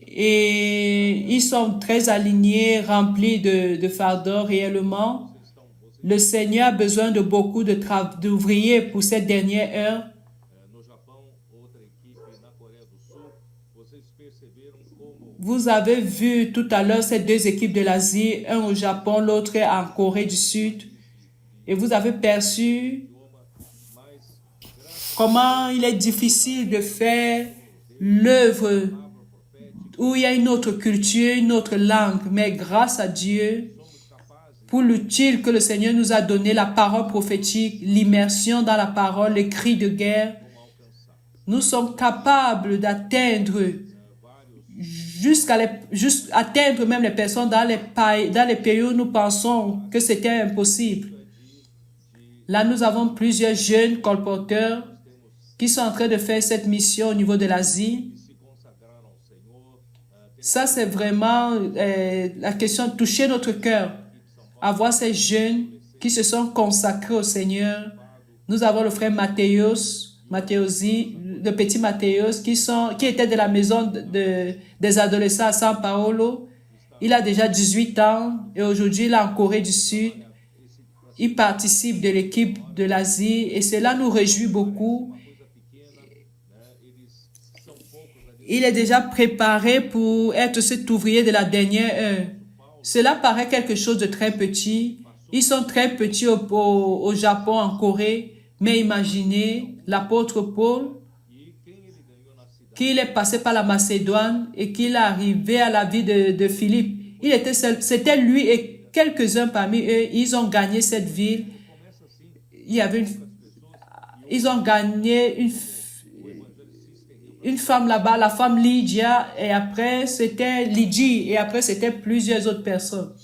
S1: Et ils sont très alignés, remplis de fardeaux réellement. Le Seigneur a besoin de beaucoup d'ouvriers pour cette dernière heure. Vous avez vu tout à l'heure ces deux équipes de l'Asie, un au Japon, l'autre en Corée du Sud. Et vous avez perçu comment il est difficile de faire l'œuvre où il y a une autre culture, une autre langue. Mais grâce à Dieu, pour l'utile que le Seigneur nous a donné, la parole prophétique, l'immersion dans la parole, les cris de guerre, nous sommes capables d'atteindre atteindre même les personnes dans les pays où nous pensons que c'était impossible. Là, nous avons plusieurs jeunes colporteurs qui sont en train de faire cette mission au niveau de l'Asie. Ça, c'est vraiment la question de toucher notre cœur. Avoir ces jeunes qui se sont consacrés au Seigneur. Nous avons le frère Matteosi, le petit Matteos, qui était de la maison des adolescents à São Paulo. Il a déjà 18 ans et aujourd'hui, il est en Corée du Sud. Il participe de l'équipe de l'Asie et cela nous réjouit beaucoup. Il est déjà préparé pour être cet ouvrier de la dernière heure. Cela paraît quelque chose de très petit. Ils sont très petits au Japon, en Corée. Mais imaginez l'apôtre Paul, qu'il est passé par la Macédoine et qu'il est arrivé à la vie de Philippe. Il était seul. C'était lui et quelques-uns parmi eux. Ils ont gagné cette ville. Ils ont gagné une femme là-bas, la femme Lydia, et après c'était Lydie, et après c'était plusieurs autres personnes.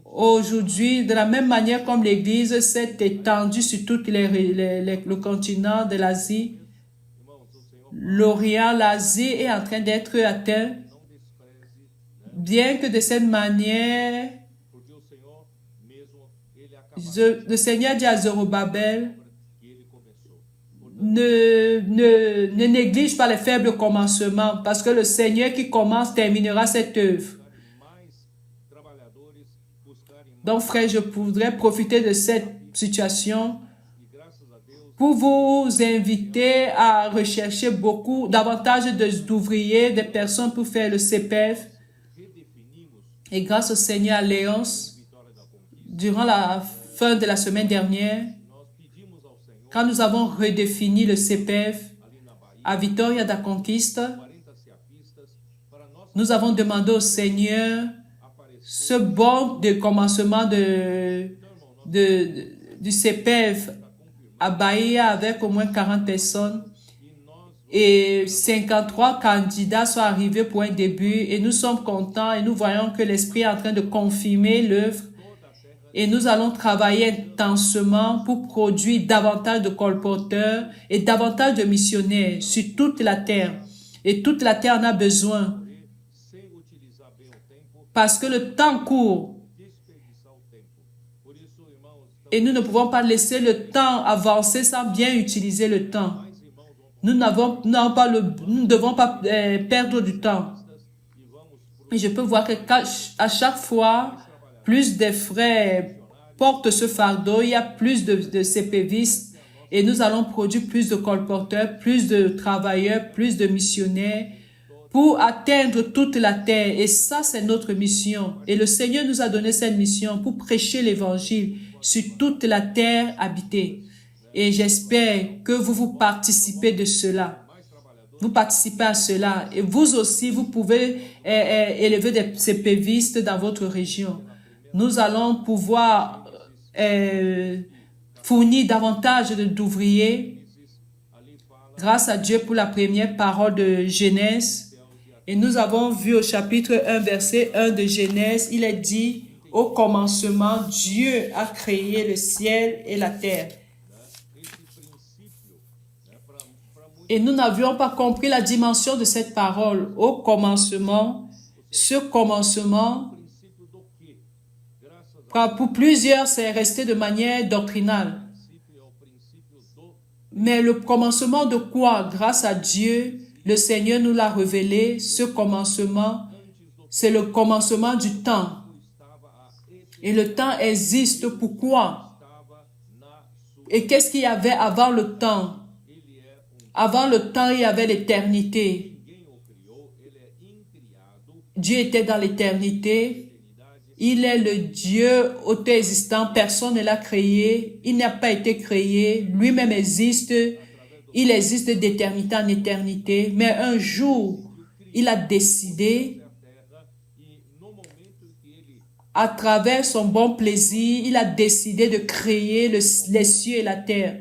S1: Aujourd'hui, de la même manière comme l'Église s'est étendue sur tout le continent de l'Asie, l'Orient, l'Asie est en train d'être atteint, bien que de cette manière, le Seigneur dit à Zorobabel, ne néglige pas les faibles commencements, parce que le Seigneur qui commence terminera cette œuvre. Donc, frère, je voudrais profiter de cette situation pour vous inviter à rechercher davantage d'ouvriers, de personnes pour faire le CPF. Et grâce au Seigneur Léonce, durant la fin de la semaine dernière, quand nous avons redéfini le CPF à Vitória da Conquista, nous avons demandé au Seigneur ce bon de commencement du CPF à Bahia avec au moins 40 personnes et 53 candidats sont arrivés pour un début et nous sommes contents et nous voyons que l'Esprit est en train de confirmer l'œuvre. Et nous allons travailler intensément pour produire davantage de colporteurs et davantage de missionnaires sur toute la terre. Et toute la terre en a besoin. Parce que le temps court. Et nous ne pouvons pas laisser le temps avancer sans bien utiliser le temps. Nous ne devons pas perdre du temps. Et je peux voir que à chaque fois, plus de frères portent ce fardeau, il y a plus de CPVistes et nous allons produire plus de colporteurs, plus de travailleurs, plus de missionnaires pour atteindre toute la terre. Et ça, c'est notre mission. Et le Seigneur nous a donné cette mission pour prêcher l'évangile sur toute la terre habitée. Et j'espère que vous participez de cela. Vous participez à cela. Et vous aussi, vous pouvez élever des CPVistes dans votre région. Nous allons pouvoir fournir davantage d'ouvriers grâce à Dieu pour la première parole de Genèse. Et nous avons vu au chapitre 1, verset 1 de Genèse, il est dit, au commencement, Dieu a créé le ciel et la terre. Et nous n'avions pas compris la dimension de cette parole. Au commencement, ce commencement, pour plusieurs, c'est resté de manière doctrinale. Mais le commencement de quoi? Grâce à Dieu, le Seigneur nous l'a révélé. Ce commencement, c'est le commencement du temps. Et le temps existe pourquoi? Et qu'est-ce qu'il y avait avant le temps? Avant le temps, il y avait l'éternité. Dieu était dans l'éternité. Il est le Dieu auto-existant. Personne ne l'a créé. Il n'a pas été créé. Lui-même existe. Il existe d'éternité en éternité. Mais un jour, il a décidé, à travers son bon plaisir, il a décidé de créer les cieux et la terre.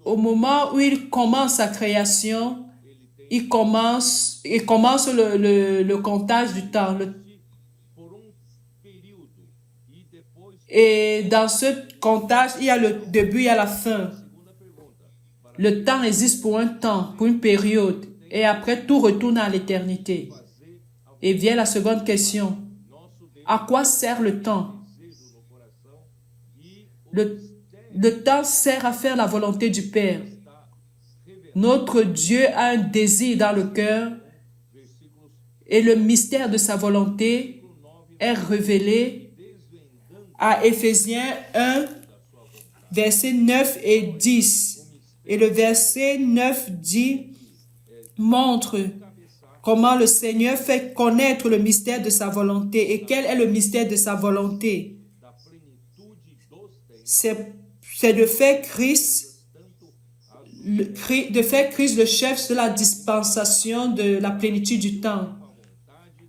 S1: Au moment où il commence sa création, il commence le comptage du temps. Et dans ce comptage, il y a le début, il y a la fin. Le temps existe pour un temps, pour une période. Et après, tout retourne à l'éternité. Et vient la seconde question. À quoi sert le temps? Le temps sert à faire la volonté du Père. Notre Dieu a un désir dans le cœur et le mystère de sa volonté est révélé à Éphésiens 1, versets 9 et 10. Et le verset 9 dit, montre comment le Seigneur fait connaître le mystère de sa volonté. Et quel est le mystère de sa volonté? C'est de faire Christ le chef de la dispensation de la plénitude du temps.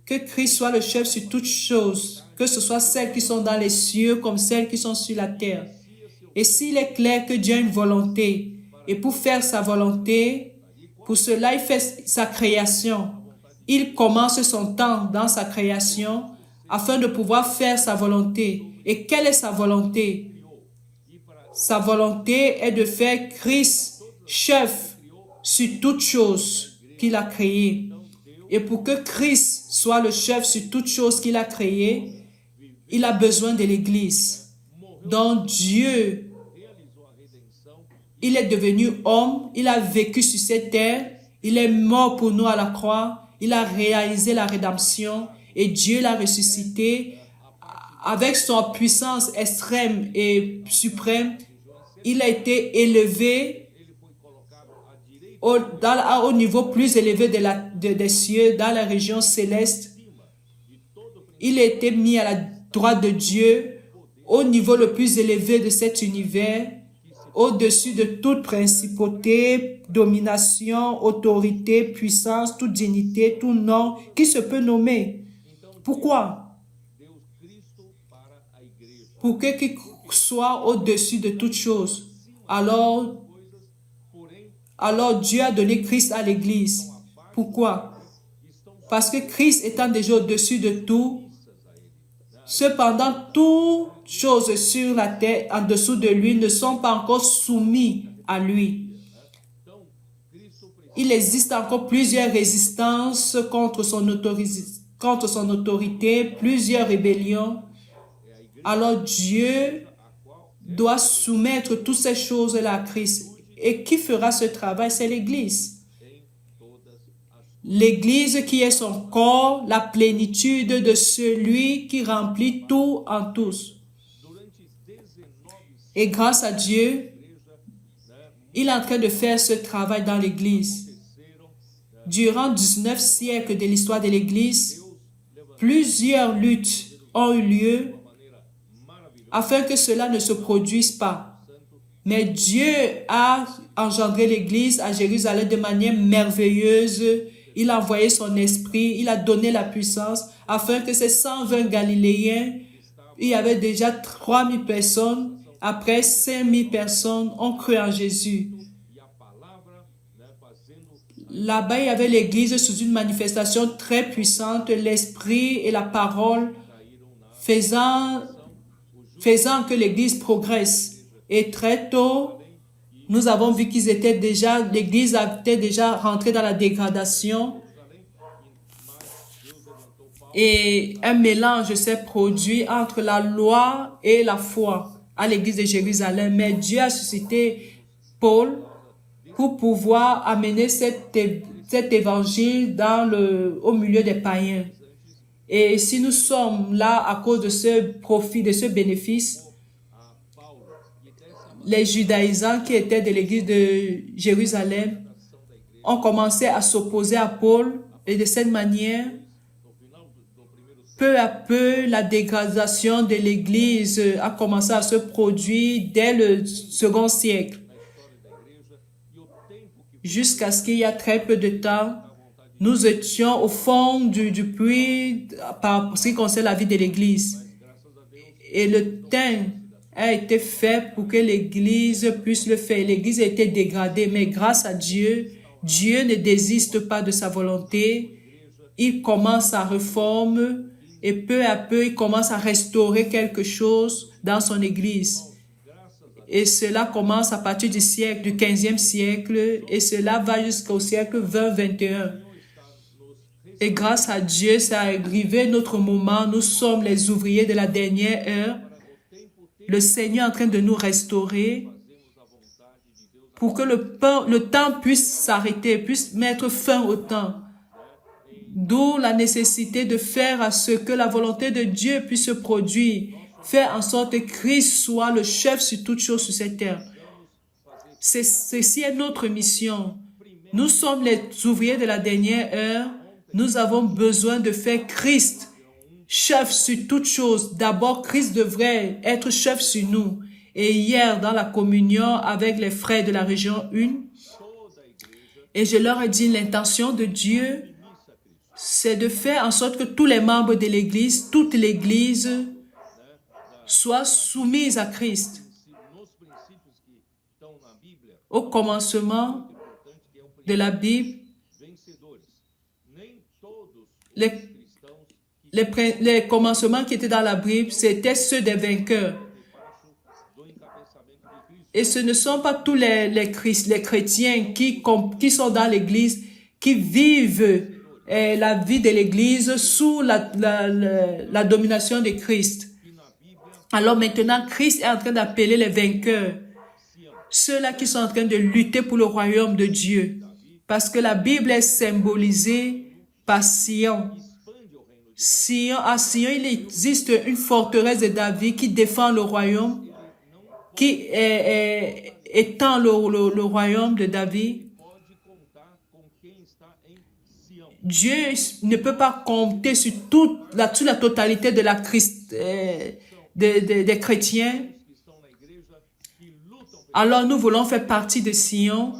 S1: Que Christ soit le chef sur toutes choses, que ce soit celles qui sont dans les cieux comme celles qui sont sur la terre. Et s'il est clair que Dieu a une volonté, et pour faire sa volonté, pour cela il fait sa création. Il commence son temps dans sa création afin de pouvoir faire sa volonté. Et quelle est sa volonté? Sa volonté est de faire Christ chef sur toutes choses qu'il a créées. Et pour que Christ soit le chef sur toutes choses qu'il a créées, il a besoin de l'Église. Donc Dieu, il est devenu homme, il a vécu sur cette terre, il est mort pour nous à la croix, il a réalisé la rédemption et Dieu l'a ressuscité avec son puissance extrême et suprême. Il a été élevé au niveau plus élevé des cieux, dans la région céleste. Il a été mis à la droite de Dieu, au niveau le plus élevé de cet univers, au-dessus de toute principauté, domination, autorité, puissance, toute dignité, tout nom qui se peut nommer. Pourquoi? Pour que qu'il soit au-dessus de toutes choses. Alors Dieu a donné Christ à l'Église. Pourquoi? Parce que Christ étant déjà au-dessus de tout, cependant toutes choses sur la terre en dessous de lui ne sont pas encore soumises à lui. Il existe encore plusieurs résistances contre son autorité, plusieurs rébellions. Alors Dieu doit soumettre toutes ces choses-là à Christ. Et qui fera ce travail? C'est l'Église. L'Église qui est son corps, la plénitude de celui qui remplit tout en tous. Et grâce à Dieu, il est en train de faire ce travail dans l'Église. Durant 19 siècles de l'histoire de l'Église, plusieurs luttes ont eu lieu afin que cela ne se produise pas. Mais Dieu a engendré l'Église à Jérusalem de manière merveilleuse. Il a envoyé son esprit, il a donné la puissance afin que ces 120 Galiléens, il y avait déjà 3000 personnes, après 5000 personnes ont cru en Jésus. Là-bas, il y avait l'Église sous une manifestation très puissante, l'esprit et la parole faisant que l'Église progresse. Et très tôt, nous avons vu l'Église était déjà rentrée dans la dégradation. Et un mélange s'est produit entre la loi et la foi à l'Église de Jérusalem. Mais Dieu a suscité Paul pour pouvoir amener cet évangile au milieu des païens. Et si nous sommes là à cause de ce profit, de ce bénéfice, les judaïsants qui étaient de l'église de Jérusalem ont commencé à s'opposer à Paul et de cette manière, peu à peu, la dégradation de l'église a commencé à se produire dès le second siècle. Jusqu'à ce qu'il y a très peu de temps, nous étions au fond du puits par ce qui concerne la vie de l'église. Et le temps a été fait pour que l'Église puisse le faire. L'Église a été dégradée, mais grâce à Dieu, Dieu ne désiste pas de sa volonté. Il commence sa réforme Et peu à peu, il commence à restaurer quelque chose dans son église. Et cela commence à partir du siècle, du 15e siècle, et cela va jusqu'au siècle 20-21. Et grâce à Dieu, ça a arrivé notre moment. Nous sommes les ouvriers de la dernière heure. Le Seigneur est en train de nous restaurer pour que le temps puisse s'arrêter, puisse mettre fin au temps. D'où la nécessité de faire à ce que la volonté de Dieu puisse se produire. Faire en sorte que Christ soit le chef sur toute chose sur cette terre. Ceci est notre mission. Nous sommes les ouvriers de la dernière heure. Nous avons besoin de faire Christ chef sur toute chose. D'abord, Christ devrait être chef sur nous. Et hier, dans la communion avec les frères de la région 1, et je leur ai dit l'intention de Dieu, c'est de faire en sorte que tous les membres de l'Église, toute l'Église, soient soumise à Christ. Au commencement de la Bible, les commencements qui étaient dans la Bible, c'était ceux des vainqueurs. Et ce ne sont pas tous les chrétiens qui sont dans l'Église, qui vivent la vie de l'Église sous la domination de Christ. Alors maintenant, Christ est en train d'appeler les vainqueurs, ceux-là qui sont en train de lutter pour le royaume de Dieu. Parce que la Bible est symbolisée par Sion. À Sion, il existe une forteresse de David qui défend le royaume, qui étend le royaume de David. Dieu ne peut pas compter sur la totalité de des chrétiens. Alors nous voulons faire partie de Sion.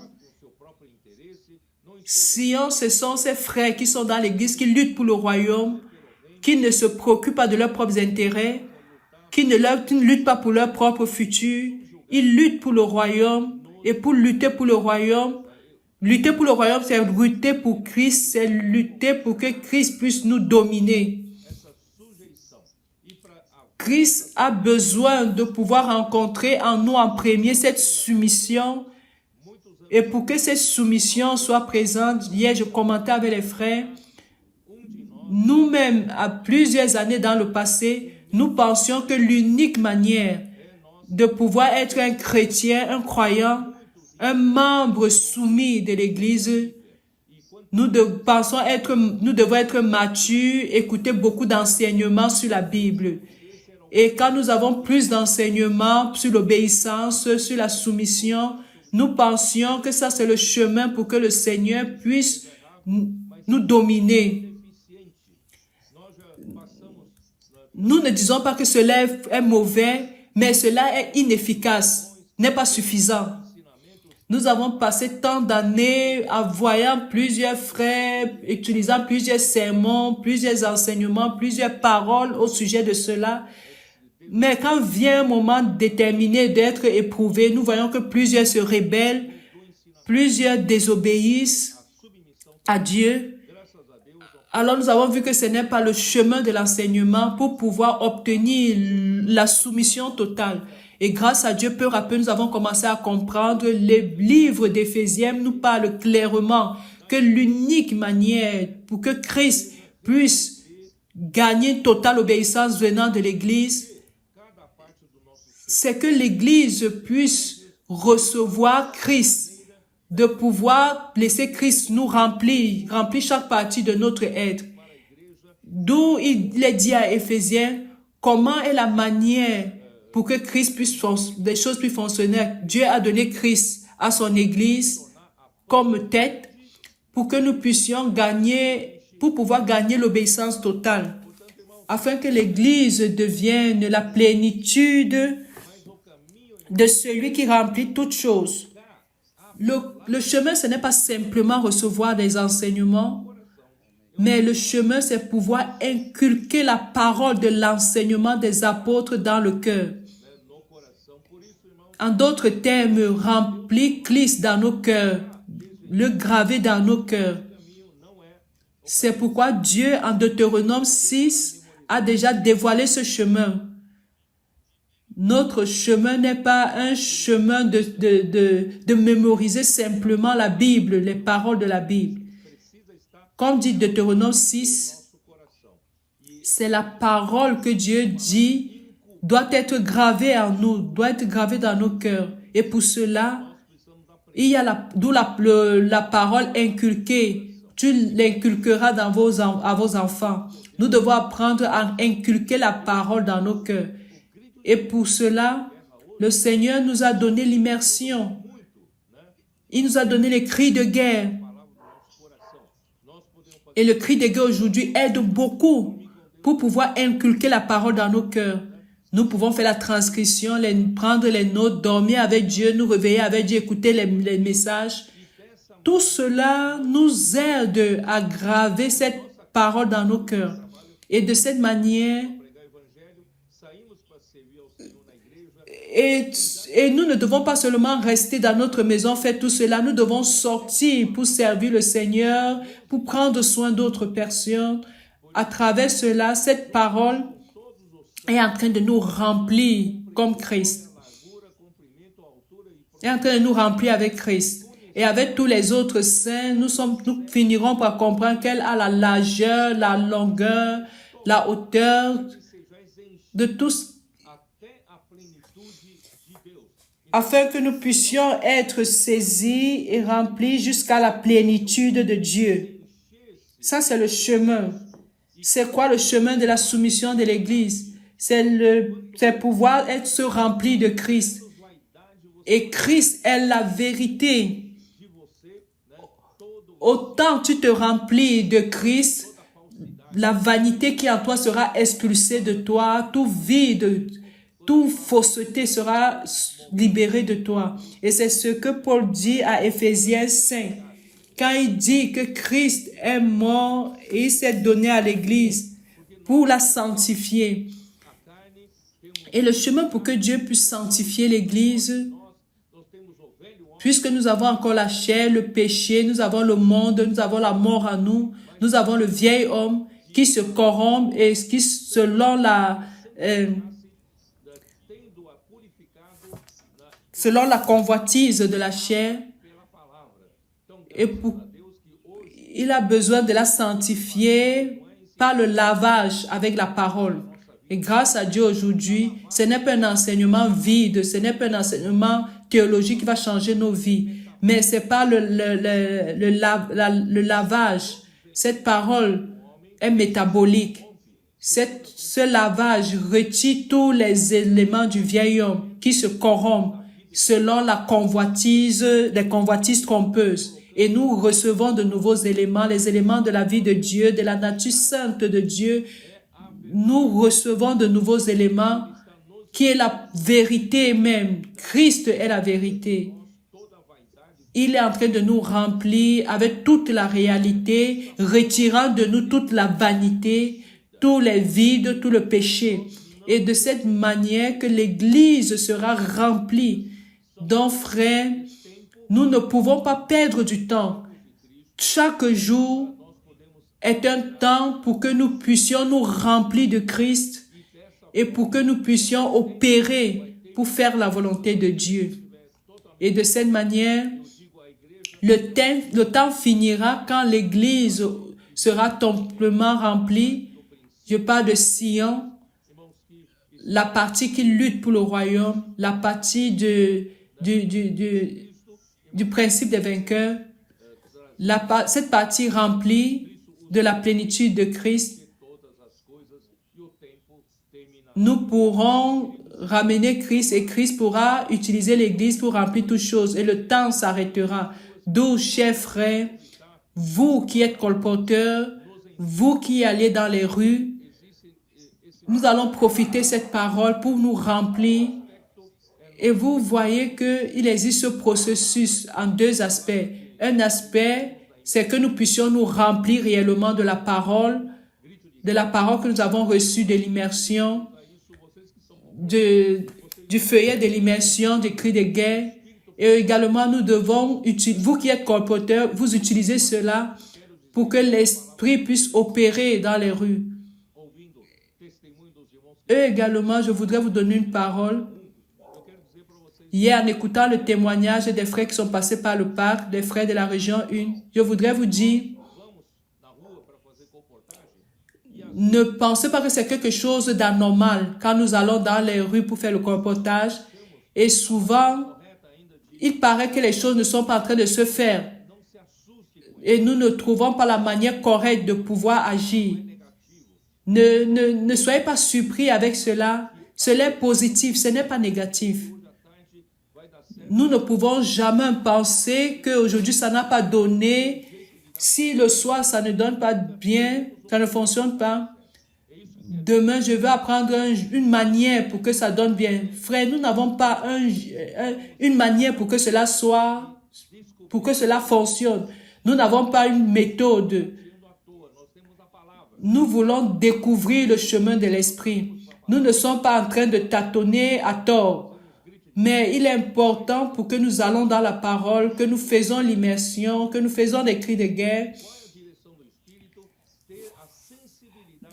S1: Sion, ce sont ces frères qui sont dans l'église, qui luttent pour le royaume, qui ne se préoccupent pas de leurs propres intérêts, qui ne luttent pas pour leur propre futur. Ils luttent pour le royaume. Et pour lutter pour le royaume, c'est lutter pour Christ, c'est lutter pour que Christ puisse nous dominer. Christ a besoin de pouvoir rencontrer en nous en premier cette soumission. Et pour que cette soumission soit présente, hier je commentais avec les frères, nous-mêmes, à plusieurs années dans le passé, nous pensions que l'unique manière de pouvoir être un chrétien, un croyant, un membre soumis de l'Église, nous devons être matures, écouter beaucoup d'enseignements sur la Bible. Et quand nous avons plus d'enseignements sur l'obéissance, sur la soumission, nous pensions que ça c'est le chemin pour que le Seigneur puisse nous dominer. Nous ne disons pas que cela est mauvais, mais cela est inefficace, n'est pas suffisant. Nous avons passé tant d'années en voyant plusieurs frères, utilisant plusieurs sermons, plusieurs enseignements, plusieurs paroles au sujet de cela. Mais quand vient un moment déterminé d'être éprouvé, nous voyons que plusieurs se rebellent, plusieurs désobéissent à Dieu. Alors nous avons vu que ce n'est pas le chemin de l'enseignement pour pouvoir obtenir la soumission totale. Et grâce à Dieu, peu à peu, nous avons commencé à comprendre. Les livres d'Éphésiens nous parlent clairement que l'unique manière pour que Christ puisse gagner une totale obéissance venant de l'Église, c'est que l'Église puisse recevoir Christ, de pouvoir laisser Christ nous remplir chaque partie de notre être. D'où il est dit à Éphésiens, comment est la manière pour que Christ des choses puissent fonctionner. Dieu a donné Christ à son Église comme tête pour que nous puissions pouvoir gagner l'obéissance totale, afin que l'Église devienne la plénitude de celui qui remplit toutes choses. Le chemin, ce n'est pas simplement recevoir des enseignements, mais le chemin, c'est pouvoir inculquer la parole de l'enseignement des apôtres dans le cœur. En d'autres termes, remplir Christ dans nos cœurs, le graver dans nos cœurs. C'est pourquoi Dieu, en Deutéronome 6, a déjà dévoilé ce chemin. Notre chemin n'est pas un chemin de mémoriser simplement la Bible, les paroles de la Bible. Comme dit Deutéronome 6, c'est la parole que Dieu dit doit être gravée en nous, doit être gravée dans nos cœurs. Et pour cela, il y a d'où la parole inculquée. Tu l'inculqueras à vos enfants. Nous devons apprendre à inculquer la parole dans nos cœurs. Et pour cela, le Seigneur nous a donné l'immersion. Il nous a donné les cris de guerre. Et le cri de guerre aujourd'hui aide beaucoup pour pouvoir inculquer la parole dans nos cœurs. Nous pouvons faire la transcription, prendre les notes, dormir avec Dieu, nous réveiller avec Dieu, écouter les messages. Tout cela nous aide à graver cette parole dans nos cœurs. Et de cette manière, et nous ne devons pas seulement rester dans notre maison, faire tout cela. Nous devons sortir pour servir le Seigneur, pour prendre soin d'autres personnes. À travers cela, cette parole est en train de nous remplir comme Christ. Est en train de nous remplir avec Christ. Et avec tous les autres saints, nous finirons par comprendre qu'elle a la largeur, la longueur, la hauteur de tous, afin que nous puissions être saisis et remplis jusqu'à la plénitude de Dieu. Ça, c'est le chemin. C'est quoi le chemin de la soumission de l'Église? C'est pouvoir être rempli de Christ. Et Christ est la vérité. Autant tu te remplis de Christ, la vanité qui en toi sera expulsée de toi, tout vide, toute fausseté sera libérée de toi. Et c'est ce que Paul dit à Éphésiens 5. Quand il dit que Christ est mort et il s'est donné à l'Église pour la sanctifier. Et le chemin pour que Dieu puisse sanctifier l'Église, puisque nous avons encore la chair, le péché, nous avons le monde, nous avons la mort en nous, nous avons le vieil homme qui se corrompt et qui, selon la convoitise de la chair, et il a besoin de la sanctifier par le lavage avec la parole. Et grâce à Dieu aujourd'hui, ce n'est pas un enseignement vide, ce n'est pas un enseignement théologique qui va changer nos vies, mais c'est par le lavage. Cette parole est métabolique. Ce lavage retire tous les éléments du vieil homme qui se corrompent selon les convoitises trompeuses. Et nous recevons de nouveaux éléments, les éléments de la vie de Dieu, de la nature sainte de Dieu. Nous recevons de nouveaux éléments qui est la vérité même. Christ est la vérité. Il est en train de nous remplir avec toute la réalité, retirant de nous toute la vanité, tous les vides, tout le péché. Et de cette manière que l'Église sera remplie. Donc, frères, nous ne pouvons pas perdre du temps. Chaque jour est un temps pour que nous puissions nous remplir de Christ et pour que nous puissions opérer pour faire la volonté de Dieu. Et de cette manière, le temps finira quand l'Église sera totalement remplie. Je parle de Sion, la partie qui lutte pour le royaume, la partie du principe des vainqueurs, cette partie remplie de la plénitude de Christ. Nous pourrons ramener Christ et Christ pourra utiliser l'Église pour remplir toutes choses et le temps s'arrêtera. D'où, chers frères, vous qui êtes colporteurs, vous qui allez dans les rues, nous allons profiter de cette parole pour nous remplir. Et vous voyez qu'il existe ce processus en deux aspects. Un aspect, c'est que nous puissions nous remplir réellement de la parole que nous avons reçue de l'immersion, du feuillet de l'immersion, des cris de guerre. Et également, nous devons, vous qui êtes colporteurs, vous utilisez cela pour que l'Esprit puisse opérer dans les rues. Eux également, je voudrais vous donner une parole. Hier, en écoutant le témoignage des frères qui sont passés par le parc, des frères de la région 1, je voudrais vous dire, ne pensez pas que c'est quelque chose d'anormal quand nous allons dans les rues pour faire le comportage. Et souvent, il paraît que les choses ne sont pas en train de se faire. Et nous ne trouvons pas la manière correcte de pouvoir agir. Ne soyez pas surpris avec cela. Cela est positif, ce n'est pas négatif. Nous ne pouvons jamais penser qu'aujourd'hui ça n'a pas donné. Si le soir ça ne donne pas bien, ça ne fonctionne pas. Demain, je vais apprendre une manière pour que ça donne bien. Frère, nous n'avons pas une manière pour que cela soit, pour que cela fonctionne. Nous n'avons pas une méthode. Nous voulons découvrir le chemin de l'esprit. Nous ne sommes pas en train de tâtonner à tort. Mais il est important pour que nous allons dans la parole, que nous faisons l'immersion, que nous faisons des cris de guerre.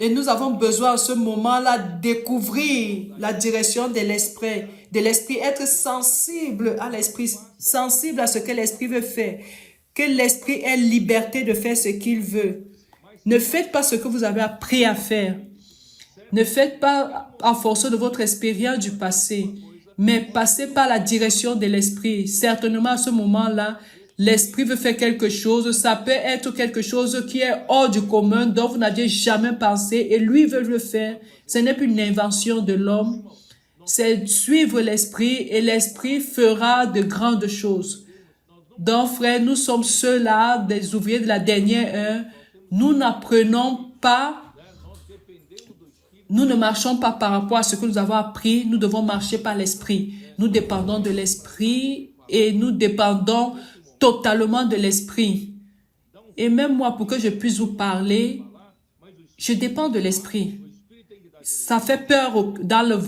S1: Et nous avons besoin à ce moment-là de découvrir la direction de l'esprit, être sensible à l'esprit, sensible à ce que l'esprit veut faire, que l'esprit ait liberté de faire ce qu'il veut. Ne faites pas ce que vous avez appris à faire. Ne faites pas en fonction de votre expérience du passé, mais passez par la direction de l'esprit. Certainement, à ce moment-là, l'esprit veut faire quelque chose. Ça peut être quelque chose qui est hors du commun, dont vous n'aviez jamais pensé, et lui veut le faire. Ce n'est plus une invention de l'homme. C'est suivre l'esprit, et l'esprit fera de grandes choses. Donc, frère, nous sommes ceux-là, des ouvriers de la dernière heure. Nous n'apprenons pas. Nous ne marchons pas par rapport à ce que nous avons appris. Nous devons marcher par l'esprit. Nous dépendons de l'esprit et nous dépendons totalement de l'esprit. Et même moi, pour que je puisse vous parler, je dépends de l'esprit. Ça fait peur,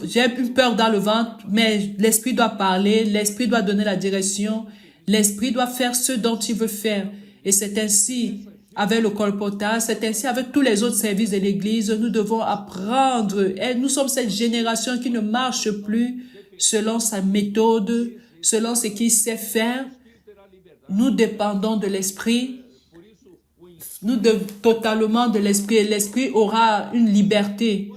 S1: j'ai une peur dans le ventre, mais l'esprit doit parler, l'esprit doit donner la direction, l'esprit doit faire ce dont il veut faire. Et c'est ainsi avec le colportage, c'est ainsi avec tous les autres services de l'Église, nous devons apprendre. Et nous sommes cette génération qui ne marche plus selon sa méthode, selon ce qu'il sait faire. Nous dépendons de l'esprit, totalement de l'esprit, et l'esprit aura une liberté.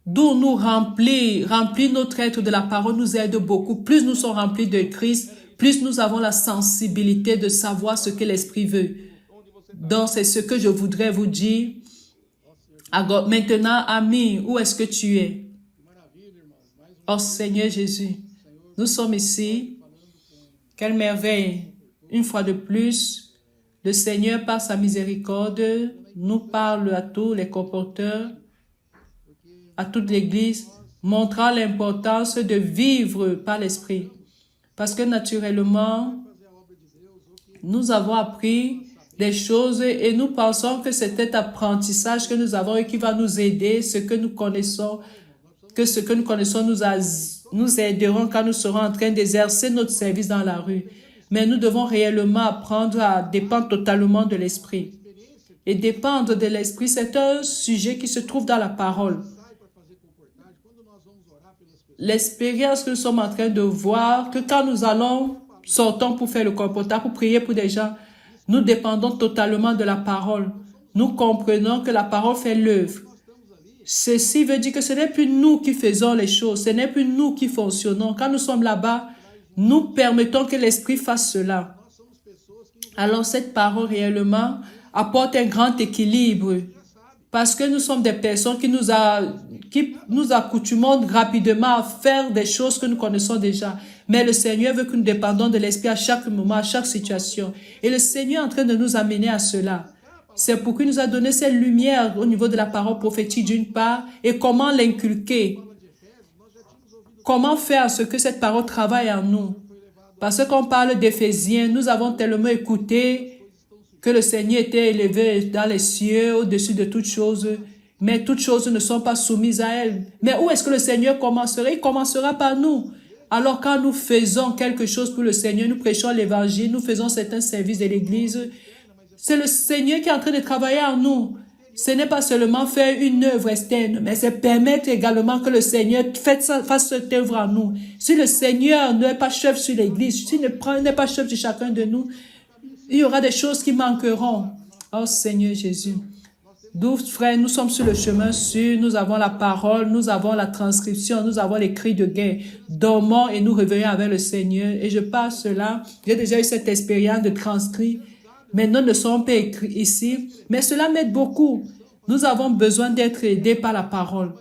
S1: D'où nous remplir notre être de la parole nous aide beaucoup. Plus nous sommes remplis de Christ, plus nous avons la sensibilité de savoir ce que l'esprit veut. Donc, c'est ce que je voudrais vous dire. Maintenant, ami, où est-ce que tu es? Oh Seigneur Jésus, nous sommes ici. Quelle merveille! Une fois de plus, le Seigneur, par sa miséricorde, nous parle à tous les colporteurs, à toute l'Église, montrant l'importance de vivre par l'esprit. Parce que naturellement, nous avons appris des choses et nous pensons que c'est cet apprentissage que nous avons et qui va nous aider, ce que nous connaissons nous aideront quand nous serons en train d'exercer notre service dans la rue. Mais nous devons réellement apprendre à dépendre totalement de l'esprit. Et dépendre de l'esprit, c'est un sujet qui se trouve dans la parole. L'expérience que nous sommes en train de voir, que quand nous sortons pour faire le colportage, pour prier pour des gens, nous dépendons totalement de la parole. Nous comprenons que la parole fait l'œuvre. Ceci veut dire que ce n'est plus nous qui faisons les choses, ce n'est plus nous qui fonctionnons. Quand nous sommes là-bas, nous permettons que l'esprit fasse cela. Alors cette parole réellement apporte un grand équilibre. Parce que nous sommes des personnes qui nous accoutumons rapidement à faire des choses que nous connaissons déjà. Mais le Seigneur veut que nous dépendions de l'Esprit à chaque moment, à chaque situation. Et le Seigneur est en train de nous amener à cela. C'est pourquoi il nous a donné cette lumière au niveau de la parole prophétique d'une part et comment l'inculquer. Comment faire ce que cette parole travaille en nous. Parce qu'on parle d'Éphésiens, nous avons tellement écouté que le Seigneur était élevé dans les cieux, au-dessus de toutes choses, mais toutes choses ne sont pas soumises à elle. Mais où est-ce que le Seigneur commencera? Il commencera par nous. Alors quand nous faisons quelque chose pour le Seigneur, nous prêchons l'évangile, nous faisons certains services de l'Église, c'est le Seigneur qui est en train de travailler en nous. Ce n'est pas seulement faire une œuvre externe, mais c'est permettre également que le Seigneur fasse cette œuvre en nous. Si le Seigneur n'est pas chef sur l'Église, s'il n'est pas chef sur chacun de nous, il y aura des choses qui manqueront. Oh Seigneur Jésus. D'où, frère, nous sommes sur le chemin sûr, nous avons la parole, nous avons la transcription, nous avons les cris de guerre. Dormons et nous revenons avec le Seigneur. Et je parle cela, j'ai déjà eu cette expérience de transcrit. Maintenant, ne sont pas écrits ici, mais cela m'aide beaucoup. Nous avons besoin d'être aidés par la parole.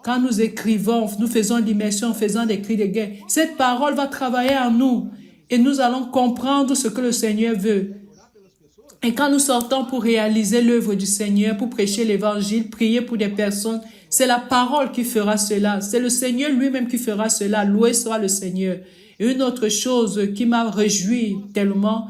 S1: Quand nous écrivons, nous faisons l'immersion, faisant des cris de guerre, cette parole va travailler en nous et nous allons comprendre ce que le Seigneur veut. Et quand nous sortons pour réaliser l'œuvre du Seigneur, pour prêcher l'évangile, prier pour des personnes, c'est la parole qui fera cela. C'est le Seigneur lui-même qui fera cela. Loué soit le Seigneur. Et une autre chose qui m'a réjoui tellement,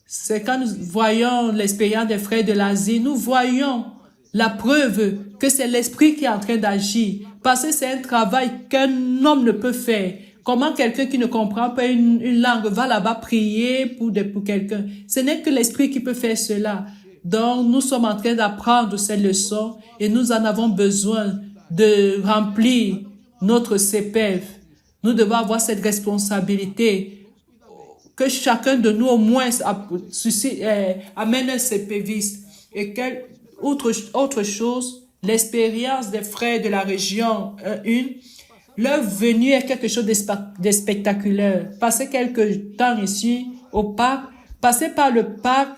S1: c'est quand nous voyons l'expérience des frères de l'Asie, nous voyons la preuve que c'est l'Esprit qui est en train d'agir. Parce que c'est un travail qu'un homme ne peut faire. Comment quelqu'un qui ne comprend pas une langue va là-bas prier pour quelqu'un? Ce n'est que l'Esprit qui peut faire cela. Donc, nous sommes en train d'apprendre cette leçon et nous en avons besoin de remplir notre CPF. Nous devons avoir cette responsabilité que chacun de nous au moins amène un CPViste. Et autre chose, l'expérience des frères de la région 1, leur venue est quelque chose de spectaculaire. Passer quelques temps ici au parc, passer par le parc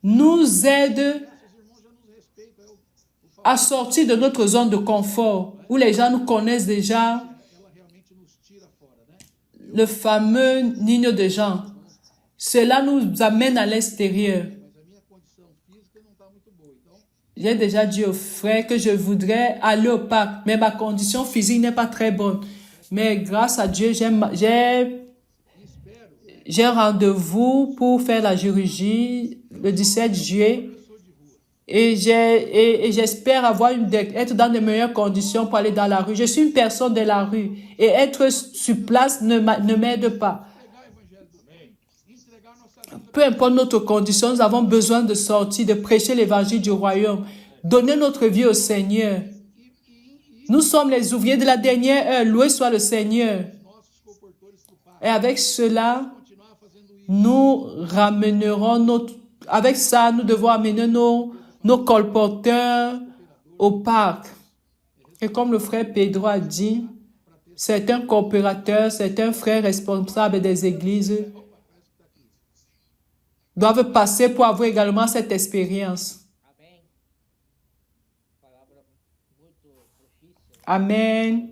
S1: nous aide à sortir de notre zone de confort où les gens nous connaissent déjà. Le fameux Niño de Jean. Cela nous amène à l'extérieur. J'ai déjà dit aux frères que je voudrais aller au parc, mais ma condition physique n'est pas très bonne. Mais grâce à Dieu, j'ai un rendez-vous pour faire la chirurgie le 17 juillet et j'espère être dans de meilleures conditions pour aller dans la rue. Je suis une personne de la rue et être sur place ne m'aide pas. Peu importe notre condition, nous avons besoin de sortir, de prêcher l'évangile du royaume, donner notre vie au Seigneur. Nous sommes les ouvriers de la dernière heure, loué soit le Seigneur. Et avec cela, nous ramènerons avec ça, nous devons amener nos colporteurs au parc. Et comme le frère Pedro a dit, c'est un coopérateur, c'est un frère responsable des églises, doivent passer pour avoir également cette expérience. Amen.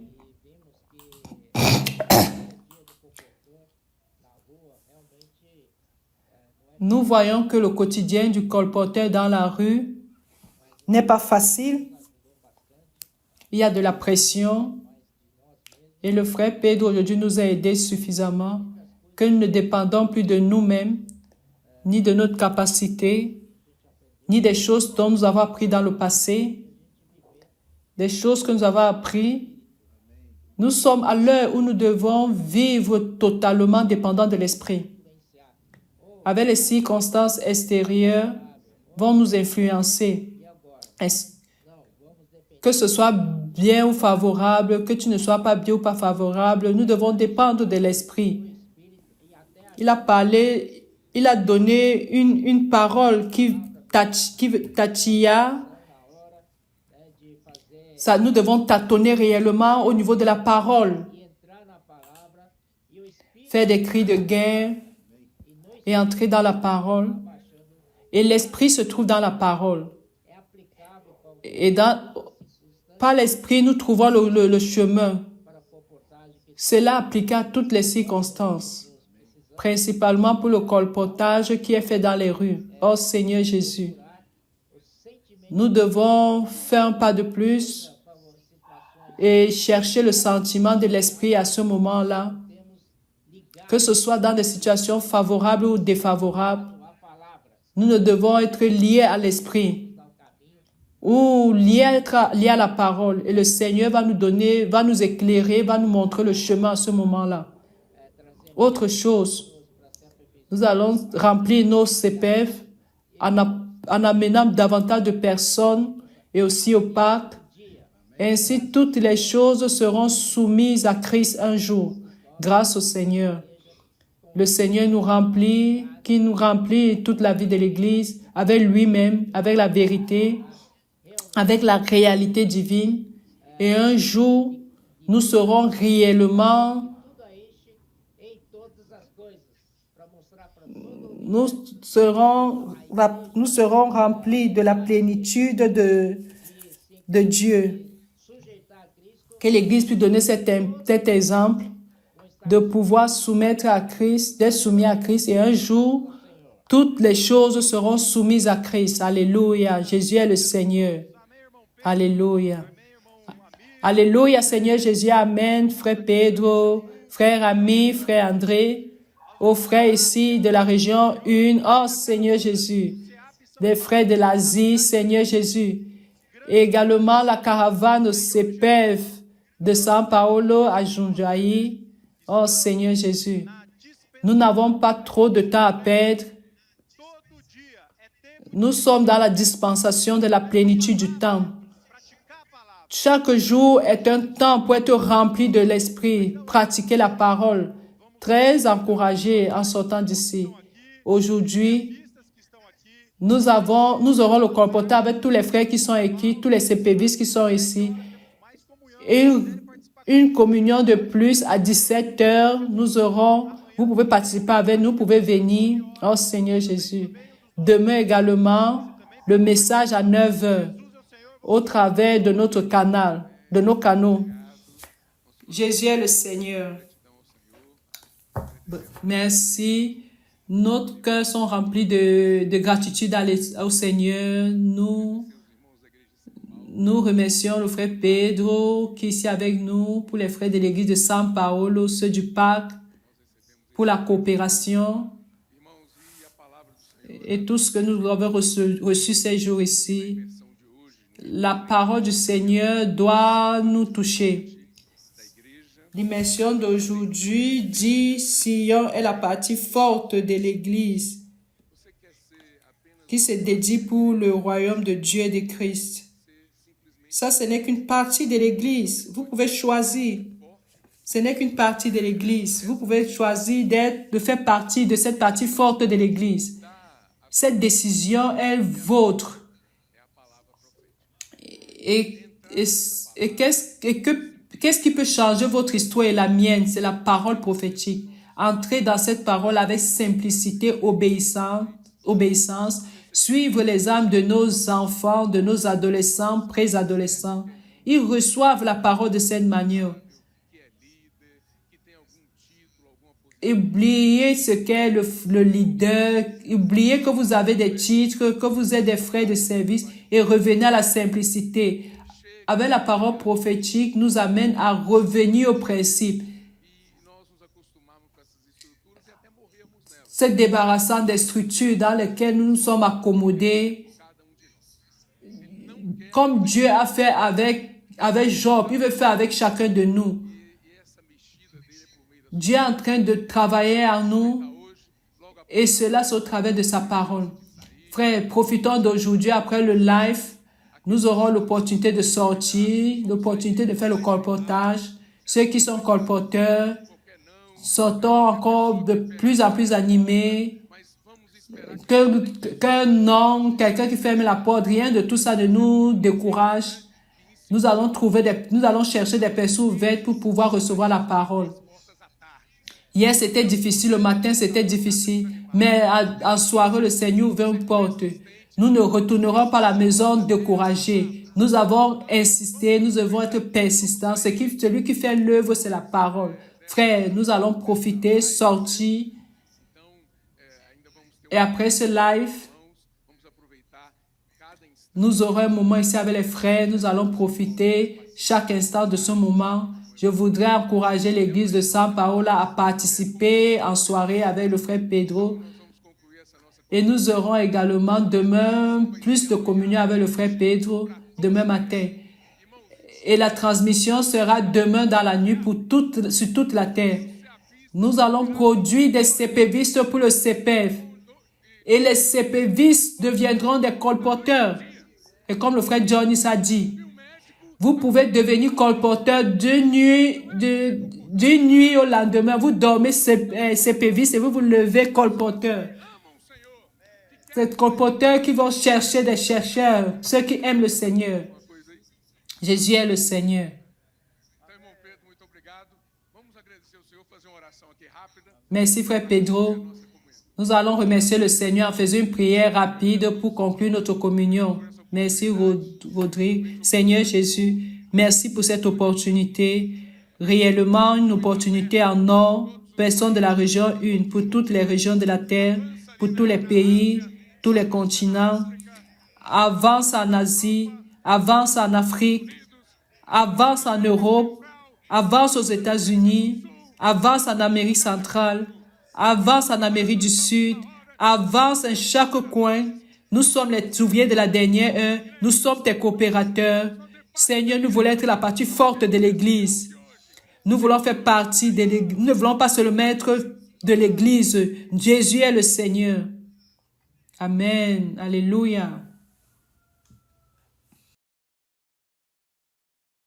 S1: Nous voyons que le quotidien du colporteur dans la rue n'est pas facile. Il y a de la pression. Et le frère Pedro aujourd'hui nous a aidés suffisamment que nous ne dépendons plus de nous-mêmes, ni de notre capacité, ni des choses dont nous avons appris dans le passé, des choses que nous avons appris. Nous sommes à l'heure où nous devons vivre totalement dépendants de l'Esprit. Avec les circonstances extérieures vont nous influencer. Que ce soit bien ou favorable, que tu ne sois pas bien ou pas favorable, nous devons dépendre de l'Esprit. Il a parlé, il a donné une parole qui tatilla. Ça, nous devons tâtonner réellement au niveau de la parole. Faire des cris de guerre et entrer dans la parole. Et l'Esprit se trouve dans la parole. Et par l'Esprit, nous trouvons le chemin. Cela appliqué à toutes les circonstances, principalement pour le colportage qui est fait dans les rues. Oh Seigneur Jésus, nous devons faire un pas de plus et chercher le sentiment de l'Esprit à ce moment-là, que ce soit dans des situations favorables ou défavorables. Nous ne devons être liés à l'Esprit ou liés à la parole. Et le Seigneur va nous éclairer, va nous montrer le chemin à ce moment-là. Autre chose, nous allons remplir nos CPF en amenant davantage de personnes et aussi au Pâques. Ainsi, toutes les choses seront soumises à Christ un jour, grâce au Seigneur. Le Seigneur nous remplit, qui nous remplit toute la vie de l'Église avec lui-même, avec la vérité, avec la réalité divine. Et un jour, nous serons réellement, nous serons remplis de la plénitude de Dieu. Que l'Église puisse donner cet exemple de pouvoir soumettre à Christ, d'être soumis à Christ, et un jour, toutes les choses seront soumises à Christ. Alléluia. Jésus est le Seigneur. Alléluia. Alléluia, Seigneur Jésus. Amen. Frère Pedro, frère Ami, frère André, aux frères ici de la région 1. Oh, Seigneur Jésus. Des frères de l'Asie, Seigneur Jésus. Et également la caravane au CPF de São Paulo à Jundiaí. Oh, Seigneur Jésus. Nous n'avons pas trop de temps à perdre. Nous sommes dans la dispensation de la plénitude du temps. Chaque jour est un temps pour être rempli de l'esprit, pratiquer la parole. Très encouragé en sortant d'ici. Aujourd'hui, nous aurons le colporteur avec tous les frères qui sont ici, tous les CPVistes qui sont ici. Et une communion de plus à 17 heures. Vous pouvez participer avec nous, vous pouvez venir. Oh Seigneur Jésus. Demain également, le message à 9 heures. Au travers de notre canal, de nos canaux. Jésus est le Seigneur. Merci. Nos cœurs sont remplis de gratitude au Seigneur. Nous remercions le frère Pedro qui est ici avec nous, pour les frères de l'église de São Paulo, ceux du Pâques, pour la coopération et tout ce que nous avons reçu ces jours ici. La parole du Seigneur doit nous toucher. L'immersion d'aujourd'hui dit Sion est la partie forte de l'Église qui se dédie pour le royaume de Dieu et de Christ. Ça, ce n'est qu'une partie de l'Église. Vous pouvez choisir. Ce n'est qu'une partie de l'Église. Vous pouvez choisir de faire partie de cette partie forte de l'Église. Cette décision est vôtre. Et qu'est-ce qui peut changer votre histoire et la mienne? C'est la parole prophétique. Entrez dans cette parole avec simplicité, obéissance. Suivre les âmes de nos enfants, de nos adolescents, préadolescents. Ils reçoivent la parole de cette manière. Oubliez ce qu'est le leader. Oubliez que vous avez des titres, que vous êtes des frères de service et revenez à la simplicité. Avec la parole prophétique, nous amène à revenir au principe. Se débarrassant des structures dans lesquelles nous nous sommes accommodés. Comme Dieu a fait avec Job, il veut faire avec chacun de nous. Dieu est en train de travailler en nous et cela c'est au travers de sa parole. Frère, profitons d'aujourd'hui après le live. Nous aurons l'opportunité de sortir, l'opportunité de faire le colportage. Ceux qui sont colporteurs, sortons encore de plus en plus animés. Qu'un homme, quelqu'un qui ferme la porte, rien de tout ça ne nous décourage. Nous allons chercher des personnes ouvertes pour pouvoir recevoir la parole. Hier, c'était difficile. Le matin, c'était difficile. Mais en soirée, le Seigneur ouvre une porte. Nous ne retournerons pas à la maison découragés. Nous avons insisté, nous devons être persistants. Celui qui fait l'œuvre, c'est la parole. Frère, nous allons profiter, sortir. Et après ce live, nous aurons un moment ici avec les frères. Nous allons profiter chaque instant de ce moment. Je voudrais encourager l'église de São Paulo à participer en soirée avec le frère Pedro. Et nous aurons également demain plus de communion avec le frère Pedro, demain matin. Et la transmission sera demain dans la nuit sur toute la terre. Nous allons produire des CPVistes pour le CPF. Et les CPVistes deviendront des colporteurs. Et comme le frère Johnny a dit, vous pouvez devenir colporteur d'une nuit au lendemain. Vous dormez CPV et vous vous levez colporteur. C'est colporteurs qui vont chercher des chercheurs, ceux qui aiment le Seigneur. Jésus est le Seigneur. Merci frère Pedro. Nous allons remercier le Seigneur en faisant une prière rapide pour conclure notre communion. Merci Rodrigue. Seigneur Jésus, merci pour cette opportunité. Réellement une opportunité en or. Personne de la région 1, pour toutes les régions de la terre, pour tous les pays, tous les continents. Avance en Asie, avance en Afrique, avance en Europe, avance aux États-Unis, avance en Amérique centrale, avance en Amérique du Sud, avance en chaque coin. Nous sommes les ouvriers de la dernière heure, nous sommes tes coopérateurs. Seigneur, nous voulons être la partie forte de l'Église. Nous voulons faire partie de l'Église. Nous ne voulons pas seulement être de l'Église. Jésus est le Seigneur. Amen. Alléluia.